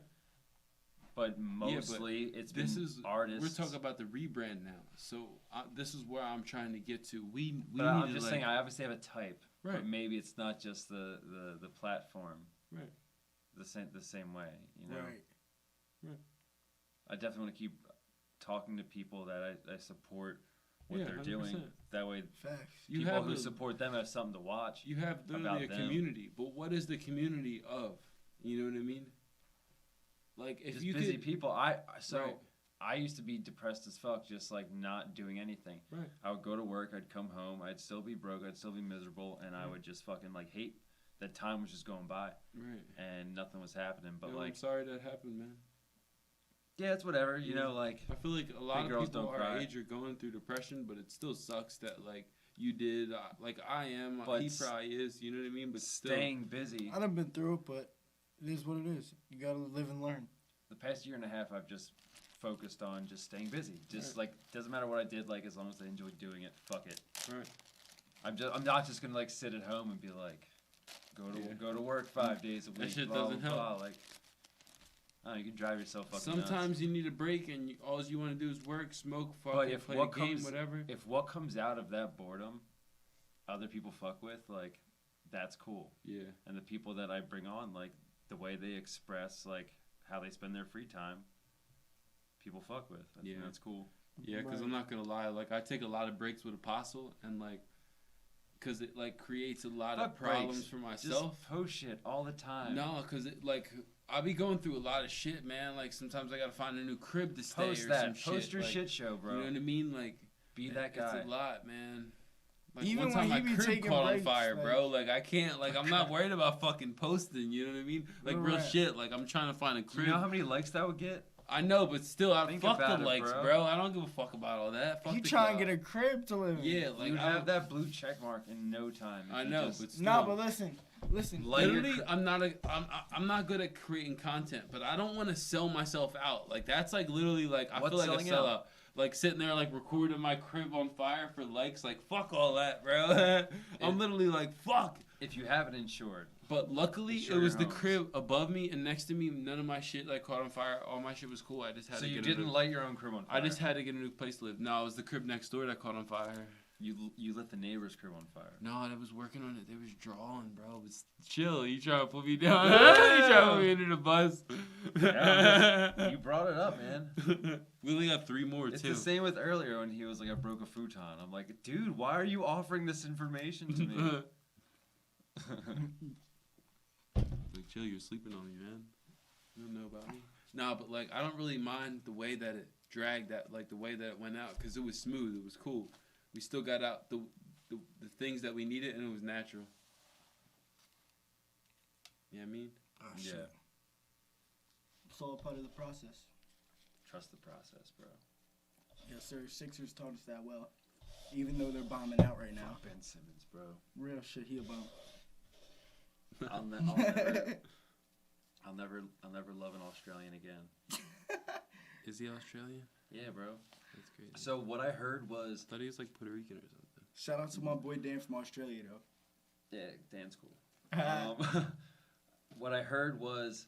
Speaker 2: But mostly it's been
Speaker 1: This is
Speaker 2: artists.
Speaker 1: We're talking about the rebrand now. So this is where I'm trying to get to. We
Speaker 2: But
Speaker 1: need
Speaker 2: I'm
Speaker 1: to
Speaker 2: just
Speaker 1: like,
Speaker 2: saying, I obviously have a type.
Speaker 1: Right.
Speaker 2: But maybe it's not just the platform.
Speaker 1: Right.
Speaker 2: The same way, you know.
Speaker 3: Right.
Speaker 2: I definitely want to keep talking to people that I support what
Speaker 1: Yeah,
Speaker 2: they're
Speaker 1: 100%.
Speaker 2: doing. That way,
Speaker 3: Facts.
Speaker 1: You
Speaker 2: people
Speaker 1: have
Speaker 2: who
Speaker 1: a-
Speaker 2: support them have something to watch.
Speaker 1: You have literally
Speaker 2: about
Speaker 1: a
Speaker 2: them.
Speaker 1: community, but what is the community of? You know what I mean? Like if
Speaker 2: Just
Speaker 1: you
Speaker 2: busy
Speaker 1: could,
Speaker 2: people. So
Speaker 1: Right.
Speaker 2: I used to be depressed as fuck, just like not doing anything.
Speaker 1: Right.
Speaker 2: I would go to work, I'd come home, I'd still be broke, I'd still be miserable, and I would just fucking like hate that time was just going by
Speaker 1: right.
Speaker 2: and nothing was happening. But
Speaker 1: Yo, I'm
Speaker 2: like,
Speaker 1: sorry that happened, man.
Speaker 2: yeah, it's whatever. You
Speaker 1: Yeah.
Speaker 2: know, like
Speaker 1: I feel like a lot
Speaker 2: Big
Speaker 1: of
Speaker 2: girls
Speaker 1: people
Speaker 2: don't
Speaker 1: our
Speaker 2: cry.
Speaker 1: age are going through depression, but it still sucks that like you did, like I am.
Speaker 2: But
Speaker 1: He probably is. You know what I mean? But still,
Speaker 2: staying busy.
Speaker 3: I done been through it, but it is what it is. You gotta live and learn.
Speaker 2: The past year and a half, I've just focused on just staying busy. Just
Speaker 1: Right.
Speaker 2: like doesn't matter what I did, like as long as I enjoyed doing it, fuck it.
Speaker 1: right.
Speaker 2: I'm not just gonna like sit at home and be like,
Speaker 1: Yeah.
Speaker 2: go to work 5 days a
Speaker 1: That
Speaker 2: week.
Speaker 1: shit
Speaker 2: blah,
Speaker 1: doesn't
Speaker 2: blah,
Speaker 1: help.
Speaker 2: blah. Like Oh, you can drive yourself fucking nuts.
Speaker 1: Sometimes you need a break, and all you want to do is work, smoke,
Speaker 2: But
Speaker 1: fucking
Speaker 2: if
Speaker 1: play
Speaker 2: what
Speaker 1: a game,
Speaker 2: comes,
Speaker 1: whatever.
Speaker 2: if what comes out of that boredom, other people fuck with, like, that's cool.
Speaker 1: Yeah.
Speaker 2: And the people that I bring on, like, the way they express, like, how they spend their free time, people fuck with. I think that's cool.
Speaker 1: Yeah, because I'm not gonna lie, like I take a lot of breaks with Aposoul, and like, cause it like creates a lot of problems for myself.
Speaker 2: Just post shit all the time.
Speaker 1: No, cause it like I be going through a lot of shit, man. Like sometimes I gotta find a new crib to stay
Speaker 2: Post
Speaker 1: or
Speaker 2: that.
Speaker 1: some shit.
Speaker 2: Post your
Speaker 1: like,
Speaker 2: shit show, bro.
Speaker 1: You know what I mean? Like,
Speaker 2: Be that guy.
Speaker 1: It's a lot, man. Like
Speaker 3: Even
Speaker 1: one time
Speaker 3: when
Speaker 1: my
Speaker 3: he be
Speaker 1: crib
Speaker 3: taking
Speaker 1: caught on
Speaker 3: breaks,
Speaker 1: fire,
Speaker 3: like-
Speaker 1: bro. Like I can't, like I'm not worried about fucking posting. You know what I mean? Like real
Speaker 3: Right.
Speaker 1: shit. Like I'm trying to find a
Speaker 2: Do
Speaker 1: crib.
Speaker 2: you know how many likes that would get?
Speaker 1: I know, but still, I
Speaker 2: Think
Speaker 1: fuck the
Speaker 2: about it,
Speaker 1: likes,
Speaker 2: bro.
Speaker 1: I don't give a fuck about all that. Fuck
Speaker 3: You
Speaker 1: the
Speaker 3: trying to
Speaker 1: clout.
Speaker 3: get a crib to live in.
Speaker 1: Yeah, like
Speaker 2: You'd
Speaker 1: I
Speaker 2: have
Speaker 1: don't-
Speaker 2: that blue check mark in no time. if
Speaker 1: I
Speaker 2: you
Speaker 1: know,
Speaker 2: just-
Speaker 1: but still.
Speaker 3: No, but listen.
Speaker 2: Like-
Speaker 1: Literally, I'm not good at creating content, but I don't want to sell myself out. Like that's like literally like I
Speaker 2: What's
Speaker 1: feel like a
Speaker 2: selling out?
Speaker 1: sellout. Like sitting there like recording my crib on fire for likes. Like fuck all that, bro. I'm literally like fuck.
Speaker 2: if you have it insured.
Speaker 1: But luckily,
Speaker 2: Insure
Speaker 1: it was
Speaker 2: your
Speaker 1: the
Speaker 2: homes.
Speaker 1: crib above me and next to me. None of my shit like caught on fire. All my shit was cool. I just had
Speaker 2: So
Speaker 1: to
Speaker 2: you
Speaker 1: get
Speaker 2: didn't
Speaker 1: a new,
Speaker 2: light your own crib on fire.
Speaker 1: I just had to get a new place to live. No, it was the crib next door that caught on fire.
Speaker 2: You lit the neighbor's crib on fire.
Speaker 1: No, I was working on it. They was drawing, bro. It was chill. You trying to put me down? You trying to put me under the bus?
Speaker 2: Yeah, you brought it up, man.
Speaker 1: We only got 3 more
Speaker 2: It's
Speaker 1: too.
Speaker 2: the same with earlier when he was like, I broke a futon. I'm like, dude, why are you offering this information to me?
Speaker 1: Like, chill. You're sleeping on me, man. You don't know about me. Nah, but like, I don't really mind the way that it dragged. That like the way that it went out, because it was smooth. It was cool. We still got out the things that we needed, and it was natural. Yeah, I mean.
Speaker 3: Oh,
Speaker 2: Yeah.
Speaker 3: shit. It's all part of the process.
Speaker 2: Trust the process, bro.
Speaker 3: Yes, sir. Sixers taught us that well. Even though they're bombing out right now.
Speaker 2: Fuck Ben Simmons, bro.
Speaker 3: Real shit, he a bum.
Speaker 2: I'll never love an Australian again.
Speaker 1: Is he Australian?
Speaker 2: Yeah, bro.
Speaker 1: That's crazy.
Speaker 2: So what I heard was,
Speaker 1: I thought he was like Puerto Rican or something.
Speaker 3: Shout out to my boy Dan from Australia, though.
Speaker 2: yeah, Dan's cool. What I heard was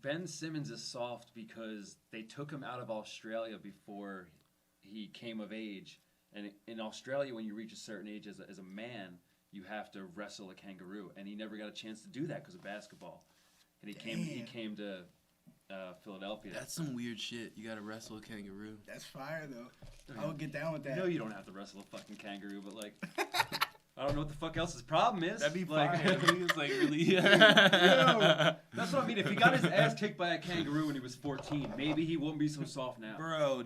Speaker 2: Ben Simmons is soft because they took him out of Australia before he came of age. And in Australia, when you reach a certain age as a man, you have to wrestle a kangaroo. And he never got a chance to do that because of basketball. And he came to Philadelphia.
Speaker 1: That's some weird shit. You gotta wrestle a kangaroo.
Speaker 3: That's fire, though. I would get down with that.
Speaker 2: No, you don't have to wrestle a fucking kangaroo, but like, I don't know what the fuck else his problem is.
Speaker 1: That'd be
Speaker 2: like,
Speaker 1: fire. It's like really.
Speaker 2: Yo, that's what I mean. If he got his ass kicked by a kangaroo when he was 14, maybe he wouldn't be so soft now.
Speaker 1: Bro,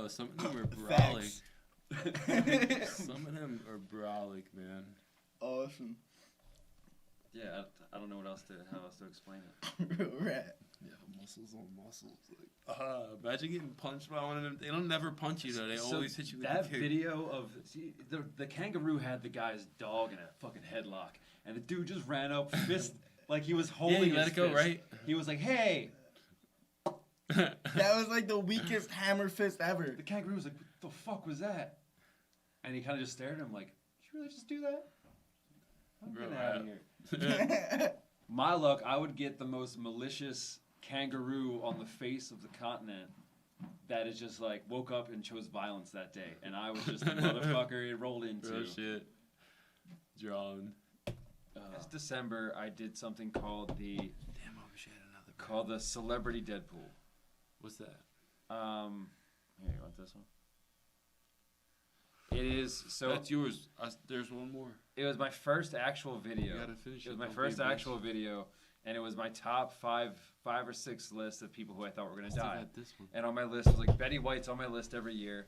Speaker 1: some of them are brolic.
Speaker 3: Facts.
Speaker 1: Some of them are brolic, man.
Speaker 3: Awesome.
Speaker 2: Yeah, I don't know how else to explain it.
Speaker 3: Real rat.
Speaker 1: Yeah, muscles on muscles. Like, imagine getting punched by one of them. They don't never punch you though. They
Speaker 2: So
Speaker 1: always hit you with
Speaker 2: that
Speaker 1: a kick.
Speaker 2: video of the kangaroo had the guy's dog in a fucking headlock, and the dude just ran up, fist like he was holding.
Speaker 1: Yeah, you
Speaker 2: his
Speaker 1: let it go,
Speaker 2: fist.
Speaker 1: right?
Speaker 2: He was like, "Hey."
Speaker 3: That was like the weakest hammer fist ever.
Speaker 2: The kangaroo was like, "What the fuck was that?" And he kind of just stared at him like, "Did you really just do that?" I'm
Speaker 1: Bro,
Speaker 2: getting out of here. My luck, I would get the most malicious kangaroo on the face of the continent that is just like woke up and chose violence that day, and I was just the motherfucker it rolled into.
Speaker 1: Real shit. Drawn.
Speaker 2: This December, I did something called
Speaker 1: Damn, I wish I had another.
Speaker 2: the Celebrity Deadpool.
Speaker 1: What's that?
Speaker 2: Here, you want this one? It is so.
Speaker 1: That's yours. There's one more.
Speaker 2: It was my first actual video.
Speaker 1: You gotta finish
Speaker 2: It was
Speaker 1: it.
Speaker 2: my
Speaker 1: Don't
Speaker 2: first
Speaker 1: be a bitch.
Speaker 2: actual video, and it was my top five or six list of people who I thought were gonna
Speaker 1: Still
Speaker 2: die.
Speaker 1: got this one.
Speaker 2: And on my list was like Betty White's on my list every year.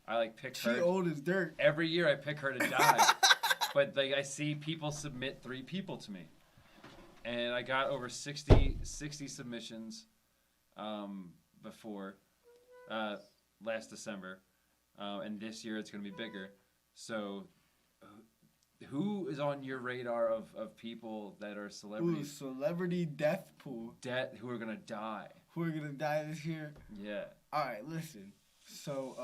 Speaker 2: I like pick
Speaker 3: She
Speaker 2: her
Speaker 3: old as dirt.
Speaker 2: every year. I pick her to die, but like I see people submit 3 people to me, and I got over 60 submissions before last December, and this year it's gonna be bigger. So, who is on your radar of people that are
Speaker 3: Ooh,
Speaker 2: celebrities
Speaker 3: celebrity death pool.
Speaker 2: who are gonna die?
Speaker 3: Who are gonna die this year?
Speaker 2: Yeah.
Speaker 3: All right, listen. So,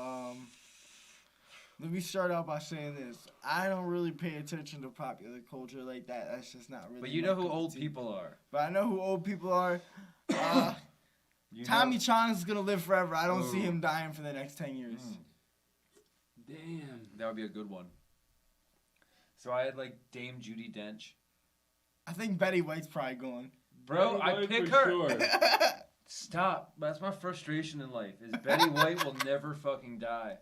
Speaker 3: let me start out by saying this. I don't really pay attention to popular culture like that. That's just not really.
Speaker 2: But you
Speaker 3: my
Speaker 2: know who
Speaker 3: cup of
Speaker 2: old
Speaker 3: tea.
Speaker 2: people are.
Speaker 3: But I know who old people are. Tommy Chong's gonna live forever. I don't see
Speaker 2: Ooh.
Speaker 3: him dying for the next 10 years.
Speaker 1: Damn.
Speaker 2: That would be a good one. So I had like Dame Judi Dench.
Speaker 3: I think Betty White's probably going.
Speaker 2: Bro,
Speaker 1: Betty
Speaker 2: I
Speaker 1: White
Speaker 2: pick
Speaker 1: for
Speaker 2: her.
Speaker 1: sure.
Speaker 2: Stop. That's my frustration in life. Is Betty White will never fucking die.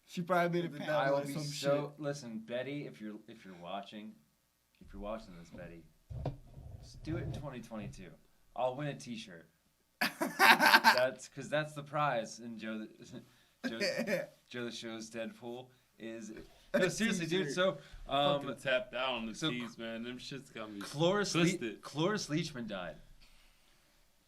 Speaker 3: She probably made it the
Speaker 2: I
Speaker 3: devil
Speaker 2: will
Speaker 3: or
Speaker 2: be
Speaker 3: some
Speaker 2: so. Listen, Betty, if you're watching this, Betty, just do it in 2022. I'll win a T-shirt.
Speaker 3: shit.
Speaker 2: That's the prize in Joe the Show's Deadpool is. No, seriously, dude. So,
Speaker 1: Fucking tapped out on the
Speaker 2: so
Speaker 1: tees, man. Them shits got me
Speaker 2: Cloris
Speaker 1: twisted.
Speaker 2: Leachman died,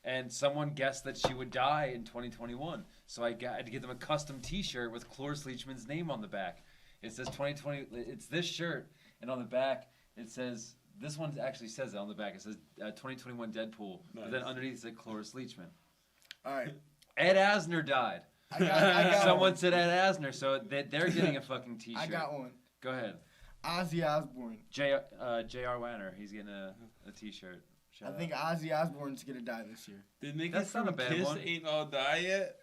Speaker 2: and someone guessed that she would die in 2021. So I had to get them a custom T-shirt with Cloris Leachman's name on the back. It says 2020. It's this shirt, and on the back it says. This one actually says it on the back. It says 2021 Deadpool, but then
Speaker 1: Nice.
Speaker 2: underneath it said Cloris Leachman.
Speaker 3: All right.
Speaker 2: Ed Asner died.
Speaker 3: I got
Speaker 2: Someone
Speaker 3: one.
Speaker 2: said Ed Asner, so they're getting a fucking T-shirt.
Speaker 3: I got one.
Speaker 2: Go ahead.
Speaker 3: Ozzy Osbourne.
Speaker 2: J.R. Wanner, he's getting a T-shirt.
Speaker 3: I think Ozzy Osbourne's gonna die this year.
Speaker 1: The niggas
Speaker 2: That's not
Speaker 1: from
Speaker 2: a bad
Speaker 1: Kiss
Speaker 2: one.
Speaker 1: ain't all die yet.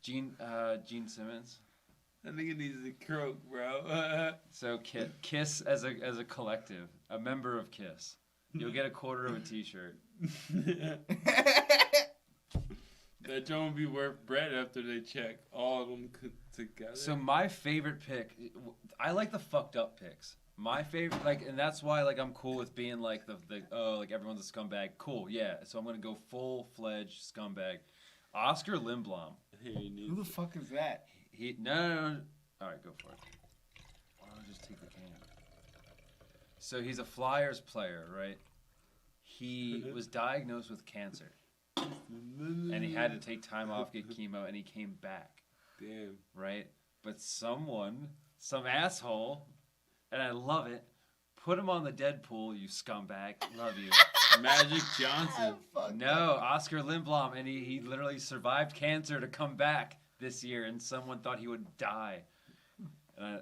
Speaker 2: Gene Simmons.
Speaker 1: That nigga needs a croak, bro.
Speaker 2: So Kiss as a collective, a member of Kiss. You'll get a quarter of a T-shirt.
Speaker 1: That joint will be worth bread after they check all of them together.
Speaker 2: So my favorite pick, I like the fucked up picks. My favorite, and that's why, I'm cool with being like everyone's a scumbag. Cool, yeah. So I'm gonna go full-fledged scumbag. Oscar Lindblom.
Speaker 3: Who the fuck is that?
Speaker 2: No. All right, go for it. I'll just take the can. So he's a Flyers player, right? He was diagnosed with cancer, and he had to take time off, get chemo, and he came back.
Speaker 1: Damn.
Speaker 2: Right? But some asshole, and I love it, put him on the Deadpool, you scumbag. Love you.
Speaker 1: Magic Johnson.
Speaker 2: No, Oscar Lindblom, and he literally survived cancer to come back this year, and someone thought he would die. And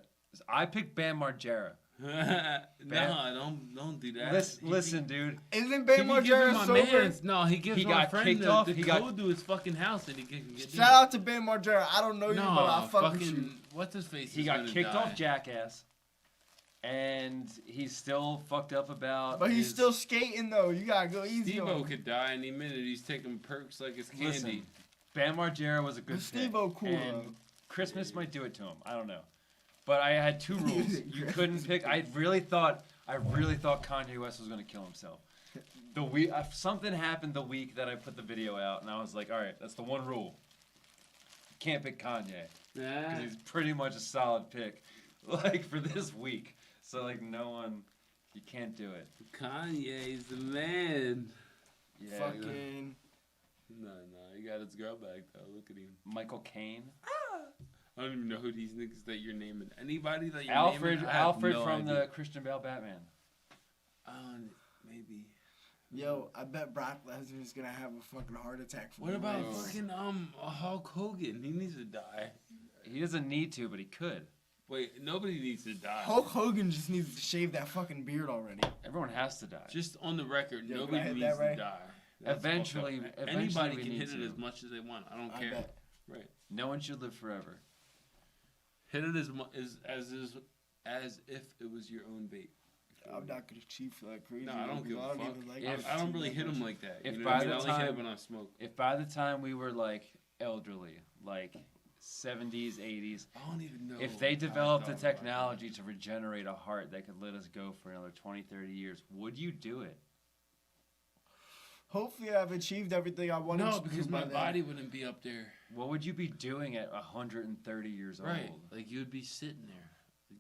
Speaker 2: I picked Bam Margera.
Speaker 1: No, don't do that.
Speaker 2: Listen, dude.
Speaker 3: Isn't Bam
Speaker 1: He give him
Speaker 3: Margera
Speaker 1: my
Speaker 3: sober?
Speaker 1: mans. No, he gives
Speaker 2: He
Speaker 1: my
Speaker 2: got
Speaker 1: friend
Speaker 2: kicked
Speaker 1: the
Speaker 2: off.
Speaker 1: code to his fucking house and he can get
Speaker 3: Shout out to Bam Margera. I don't know you, but I
Speaker 1: No,
Speaker 3: fuck with you.
Speaker 1: fucking what's his face?
Speaker 2: He
Speaker 1: is
Speaker 2: got
Speaker 1: gonna
Speaker 2: kicked
Speaker 1: die.
Speaker 2: off Jackass, and he's still fucked up about.
Speaker 3: But he's
Speaker 2: his-
Speaker 3: still skating though. You gotta go easy on
Speaker 1: Steve-O
Speaker 3: him.
Speaker 1: could die any minute. He's taking perks like it's candy.
Speaker 2: Listen, Bam Margera was a good
Speaker 3: But
Speaker 2: pick.
Speaker 3: Steve-O cool,
Speaker 2: and
Speaker 3: though.
Speaker 2: Christmas might do it to him. I don't know, but I had two rules. You couldn't pick. I really thought Kanye West was gonna kill himself. The week something happened the week that I put the video out, and I was like, all right, that's the one rule. Can't pick Kanye because he's pretty much a solid pick, for this week. So no one, you can't do it.
Speaker 1: Kanye's the man.
Speaker 2: Yeah.
Speaker 3: Fucking.
Speaker 1: No, he got his girl back though. Look at him.
Speaker 2: Michael Caine.
Speaker 1: I don't even know who these niggas that you're naming. Anybody that you're
Speaker 2: Alfred
Speaker 1: naming? I have no
Speaker 2: from
Speaker 1: idea.
Speaker 2: the Christian Bale Batman.
Speaker 1: Maybe.
Speaker 3: Yo, I bet Brock Lesnar's gonna have a fucking heart attack. For
Speaker 1: What
Speaker 3: the
Speaker 1: about
Speaker 3: race.
Speaker 1: fucking Hulk Hogan? He needs to die.
Speaker 2: He doesn't need to, but he could.
Speaker 1: Wait, nobody needs to die.
Speaker 3: Hulk Hogan just needs to shave that fucking beard already.
Speaker 2: Everyone has to die.
Speaker 1: Just on the record,
Speaker 3: Yo,
Speaker 1: nobody
Speaker 3: can I hit
Speaker 1: needs
Speaker 3: that right?
Speaker 1: to die. That's
Speaker 2: Eventually-
Speaker 1: fucked up.
Speaker 2: eventually
Speaker 1: Anybody
Speaker 2: we
Speaker 1: can
Speaker 2: need
Speaker 1: hit it
Speaker 2: to.
Speaker 1: as much as they want. I don't
Speaker 3: I
Speaker 1: care.
Speaker 3: bet.
Speaker 1: Right.
Speaker 2: No one should live forever.
Speaker 1: Hit it as if it was your own bait.
Speaker 3: I'm not gonna cheat for like crazy.
Speaker 1: No, I don't give a fuck.
Speaker 3: even like
Speaker 1: I don't really
Speaker 3: cheat
Speaker 1: hit
Speaker 3: that
Speaker 1: them
Speaker 3: much.
Speaker 1: like that.
Speaker 2: If
Speaker 1: You know
Speaker 2: by
Speaker 1: what I mean?
Speaker 2: the
Speaker 1: I only hit
Speaker 2: time-
Speaker 1: it when I smoke.
Speaker 2: If by the time we were elderly, 70s, 80s,
Speaker 1: I don't even know.
Speaker 2: if they
Speaker 1: how I
Speaker 2: developed the
Speaker 1: felt about
Speaker 2: technology to regenerate a heart that could let us go for another 20, 30 years, would you do it?
Speaker 3: Hopefully, I've achieved everything I
Speaker 1: it.
Speaker 3: wanted
Speaker 1: No,
Speaker 3: to
Speaker 1: because
Speaker 3: do by
Speaker 1: my
Speaker 3: then.
Speaker 1: body wouldn't be up there.
Speaker 2: What would you be doing at 130 years
Speaker 1: Right.
Speaker 2: old?
Speaker 1: Like you'd be sitting there,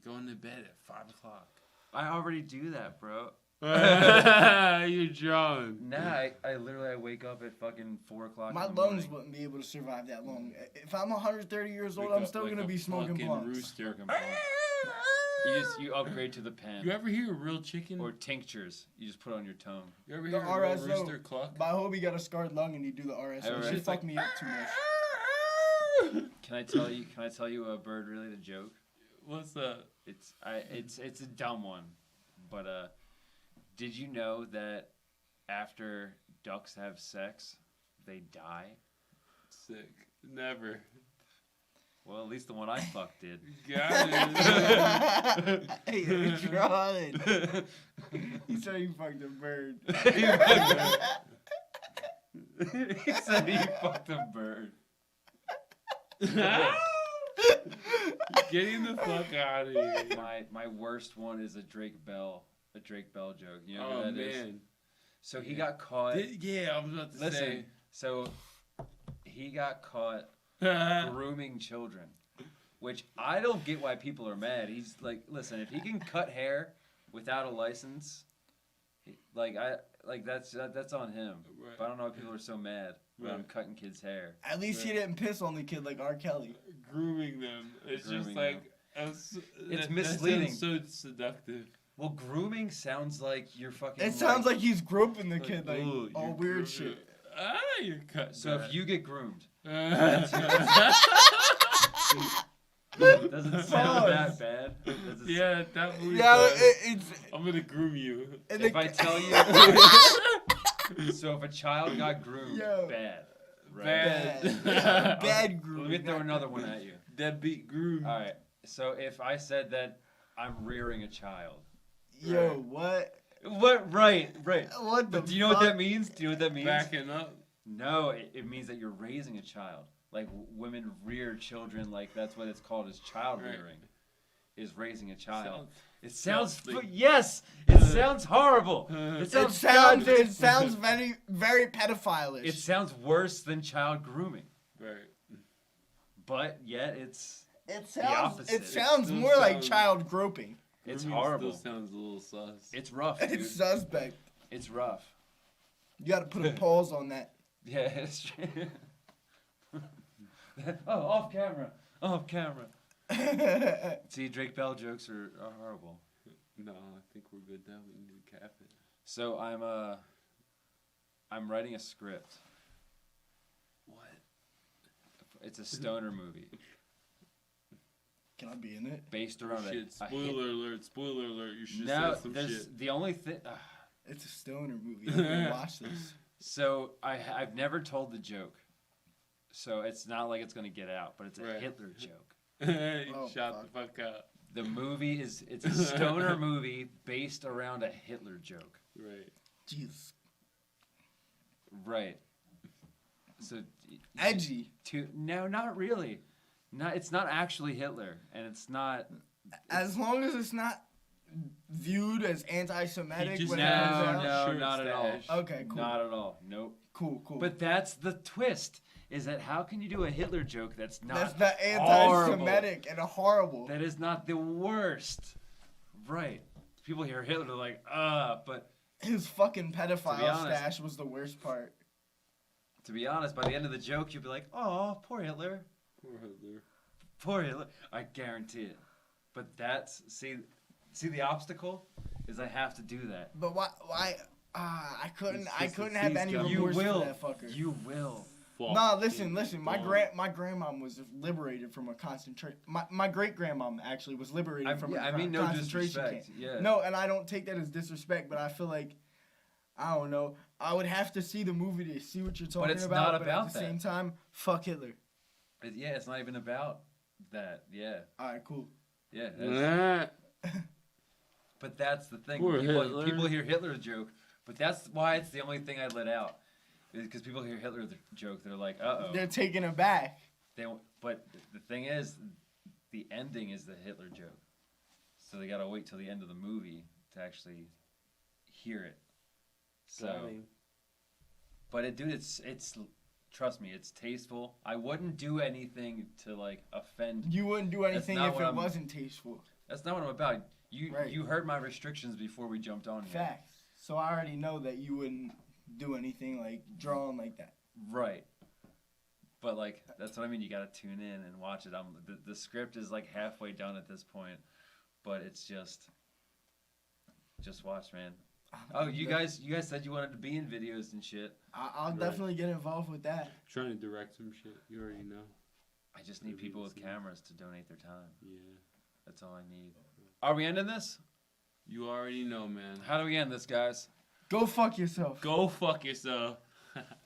Speaker 1: going to bed at 5 o'clock.
Speaker 2: I already do that, bro.
Speaker 1: You're drunk.
Speaker 2: Nah, I literally wake up at fucking 4 o'clock.
Speaker 3: My
Speaker 2: in the
Speaker 3: lungs
Speaker 2: morning.
Speaker 3: wouldn't be able to survive that long. If I'm 130 years old,
Speaker 1: Wake
Speaker 3: I'm
Speaker 1: up
Speaker 3: still
Speaker 1: like
Speaker 3: gonna
Speaker 1: a
Speaker 3: be smoking
Speaker 1: fucking
Speaker 3: blunts.
Speaker 1: rooster.
Speaker 2: Smoking blunt. You upgrade to the pen.
Speaker 1: You ever hear a real chicken?
Speaker 2: Or tinctures. You just put on your tongue.
Speaker 1: You ever
Speaker 3: The
Speaker 1: hear a real
Speaker 3: RSO.
Speaker 1: rooster cluck?
Speaker 3: But I hope he got a scarred lung and you do the RSO.
Speaker 2: Alright.
Speaker 3: She
Speaker 2: It's
Speaker 3: fucked me up too much.
Speaker 2: Can I tell you a bird related joke?
Speaker 1: What's that?
Speaker 2: It's a dumb one, but did you know that after ducks have sex, they die?
Speaker 1: Sick. Never.
Speaker 2: Well, at least the one I fucked did.
Speaker 1: Got it.
Speaker 3: Hey, you're trying. He said he fucked a bird.
Speaker 2: He said he fucked a bird.
Speaker 1: Getting the fuck out of here.
Speaker 2: My worst one is a Drake Bell joke. You know
Speaker 1: Oh
Speaker 2: who that is?
Speaker 1: man.
Speaker 2: So he got caught.
Speaker 1: Yeah, I was about to
Speaker 2: Listen, so he got caught
Speaker 1: say.
Speaker 2: grooming children, which I don't get why people are mad. He's like, listen, if he can cut hair without a license, that's on him.
Speaker 1: Right.
Speaker 2: But I don't know why people are so mad about him cutting kids' hair.
Speaker 3: At least he didn't piss on the kid like R. Kelly.
Speaker 1: Grooming them. It's just
Speaker 2: Grooming
Speaker 1: like
Speaker 2: It's misleading.
Speaker 1: That sounds so seductive.
Speaker 2: Well, grooming sounds like you're fucking.
Speaker 3: It sounds like he's groping the kid, like
Speaker 1: ooh,
Speaker 3: all
Speaker 1: you're
Speaker 3: weird
Speaker 1: grooming-
Speaker 3: shit.
Speaker 1: Ah, you're cut.
Speaker 2: So if you get groomed,
Speaker 1: That's
Speaker 2: doesn't sound that bad. Does it
Speaker 1: yeah, that movie.
Speaker 3: Yeah,
Speaker 1: does.
Speaker 3: it's.
Speaker 1: I'm gonna groom you.
Speaker 3: And
Speaker 2: If
Speaker 3: the-
Speaker 2: I tell you, so if a child got groomed,
Speaker 3: Yo.
Speaker 2: bad, right?
Speaker 1: Bad.
Speaker 3: Bad group.
Speaker 2: Let me throw another one at you.
Speaker 1: Deadbeat groom.
Speaker 2: All right. So if I said that I'm rearing a child,
Speaker 3: Yo, what?
Speaker 2: what? Right.
Speaker 3: What the
Speaker 2: But do you know
Speaker 3: fuck?
Speaker 2: what that means? Do you know what that means?
Speaker 1: Backing up.
Speaker 2: No, it means that you're raising a child. Like women rear children. Like that's what it's called, is child
Speaker 1: Right.
Speaker 2: rearing. Is raising a child.
Speaker 1: Sounds
Speaker 2: It sounds
Speaker 1: disgusting.
Speaker 2: yes. It sounds horrible. It
Speaker 3: It
Speaker 2: sounds
Speaker 3: sounds very very pedophile-ish.
Speaker 2: It sounds worse than child grooming,
Speaker 1: Right.
Speaker 2: but yet it's
Speaker 3: opposite. It
Speaker 2: It
Speaker 3: sounds
Speaker 1: still
Speaker 3: more like
Speaker 1: sounds-
Speaker 3: child groping.
Speaker 2: it's
Speaker 1: Grooming
Speaker 2: horrible.
Speaker 1: Still sounds a little sus.
Speaker 2: It's rough, dude.
Speaker 3: It's suspect.
Speaker 2: It's rough.
Speaker 3: You got to put a pause on that.
Speaker 2: Yeah, it's true. Oh, off camera. Off camera. See, Drake Bell jokes are horrible.
Speaker 1: No, I think we're good now. We need to cap it.
Speaker 2: So I'm writing a script.
Speaker 1: What?
Speaker 2: It's a stoner movie
Speaker 3: Can I be in it?
Speaker 2: based around
Speaker 1: Shit.
Speaker 2: a
Speaker 1: Spoiler alert. Spoiler alert. You should
Speaker 2: No,
Speaker 1: say some
Speaker 2: there's
Speaker 1: shit.
Speaker 2: the only thing.
Speaker 3: It's a stoner movie. I'm gonna watch this.
Speaker 2: So I've never told the joke, so it's not like it's gonna get out, but it's a
Speaker 1: Right.
Speaker 2: Hitler joke.
Speaker 1: You
Speaker 3: Oh,
Speaker 1: shot
Speaker 3: fuck.
Speaker 1: the fuck out.
Speaker 2: The movie it's a stoner movie based around a Hitler joke.
Speaker 1: Right.
Speaker 3: Jesus.
Speaker 2: Right. So
Speaker 3: Edgy.
Speaker 2: no, not really. It's not actually Hitler, and it's not.
Speaker 3: As long as it's not viewed as anti-Semitic.
Speaker 1: He just
Speaker 3: when it
Speaker 1: has
Speaker 3: comes
Speaker 2: No,
Speaker 3: out.
Speaker 2: no,
Speaker 1: Shirt
Speaker 2: not at all.
Speaker 1: stash.
Speaker 3: Okay, cool.
Speaker 2: Not at all. Nope.
Speaker 3: Cool.
Speaker 2: But that's the twist. Is that how can you do a Hitler joke that's not
Speaker 3: That's the
Speaker 2: horrible?
Speaker 3: anti-Semitic and horrible.
Speaker 2: That is not the worst. Right. People hear Hitler, they're like, but
Speaker 3: His fucking pedophile
Speaker 2: To be honest-
Speaker 3: stash was the worst part.
Speaker 2: to be honest, by the end of the joke, you'll be like, oh, poor Hitler.
Speaker 1: Poor Hitler.
Speaker 2: Poor Hitler. I guarantee it. But that's, see the obstacle is I have to do that.
Speaker 3: But why? I couldn't.
Speaker 1: It's
Speaker 3: I
Speaker 1: just
Speaker 3: couldn't
Speaker 1: a
Speaker 3: have any
Speaker 1: C-scum.
Speaker 2: You
Speaker 3: remorse
Speaker 2: will.
Speaker 3: for that fucker.
Speaker 2: You will.
Speaker 3: Nah, listen. My
Speaker 1: dog.
Speaker 3: my grandmom was liberated from a concentration. My great grandmom actually was liberated from a
Speaker 2: I mean, no
Speaker 3: concentration camp.
Speaker 2: disrespect. Yeah.
Speaker 3: No, and I don't take that as disrespect, but I feel like I don't know. I would have to see the movie to see what you're talking
Speaker 2: it's
Speaker 3: about.
Speaker 2: not
Speaker 3: but
Speaker 2: about
Speaker 3: at the
Speaker 2: that.
Speaker 3: same time, fuck Hitler.
Speaker 2: Yeah, it's not even about that. Yeah.
Speaker 3: All right, cool.
Speaker 2: Yeah.
Speaker 1: Nah.
Speaker 2: But that's the thing.
Speaker 1: Poor Hitler.
Speaker 2: People hear Hitler joke, but that's why it's the only thing I let out. Because people hear Hitler joke, they're like, uh-oh.
Speaker 3: They're taking it back.
Speaker 2: But the thing is, the ending is the Hitler joke. So they gotta wait till the end of the movie to actually hear it. So, but it's trust me, it's tasteful. I wouldn't do anything to like offend.
Speaker 3: You wouldn't do
Speaker 2: That's
Speaker 3: anything
Speaker 2: not
Speaker 3: if
Speaker 2: what
Speaker 3: it
Speaker 2: I'm-
Speaker 3: wasn't tasteful.
Speaker 2: That's not what I'm about.
Speaker 3: Right.
Speaker 2: You heard my restrictions before we jumped on here.
Speaker 3: Facts. So I already know that you wouldn't do anything like drawing like that.
Speaker 2: Right. But like that's what I mean. You gotta tune in and watch it. The script is like halfway done at this point, but it's just watch, man. Oh, you guys said you wanted to be in videos and shit.
Speaker 3: I'll
Speaker 1: Right.
Speaker 3: definitely get involved with that.
Speaker 1: Trying to direct some shit. You already know.
Speaker 2: I just need people with cameras to donate their time.
Speaker 1: Yeah.
Speaker 2: That's all I need. Are we ending this?
Speaker 1: You already know, man.
Speaker 2: How do we end this, guys?
Speaker 3: Go fuck yourself.
Speaker 1: Go fuck yourself.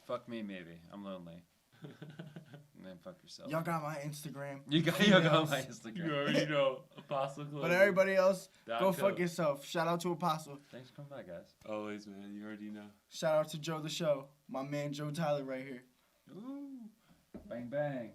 Speaker 2: Fuck me, maybe. I'm lonely. Man, fuck yourself.
Speaker 3: Y'all got my Instagram.
Speaker 2: You got my Instagram.
Speaker 1: You already know. Aposoul Clothing.
Speaker 3: But everybody else, go
Speaker 1: .co.
Speaker 3: fuck yourself. Shout out to Aposoul.
Speaker 2: Thanks for coming by, guys.
Speaker 1: Always, man. You already know.
Speaker 3: Shout out to Joe the Show. My man Joe Tyler right here.
Speaker 2: Ooh. Bang, bang.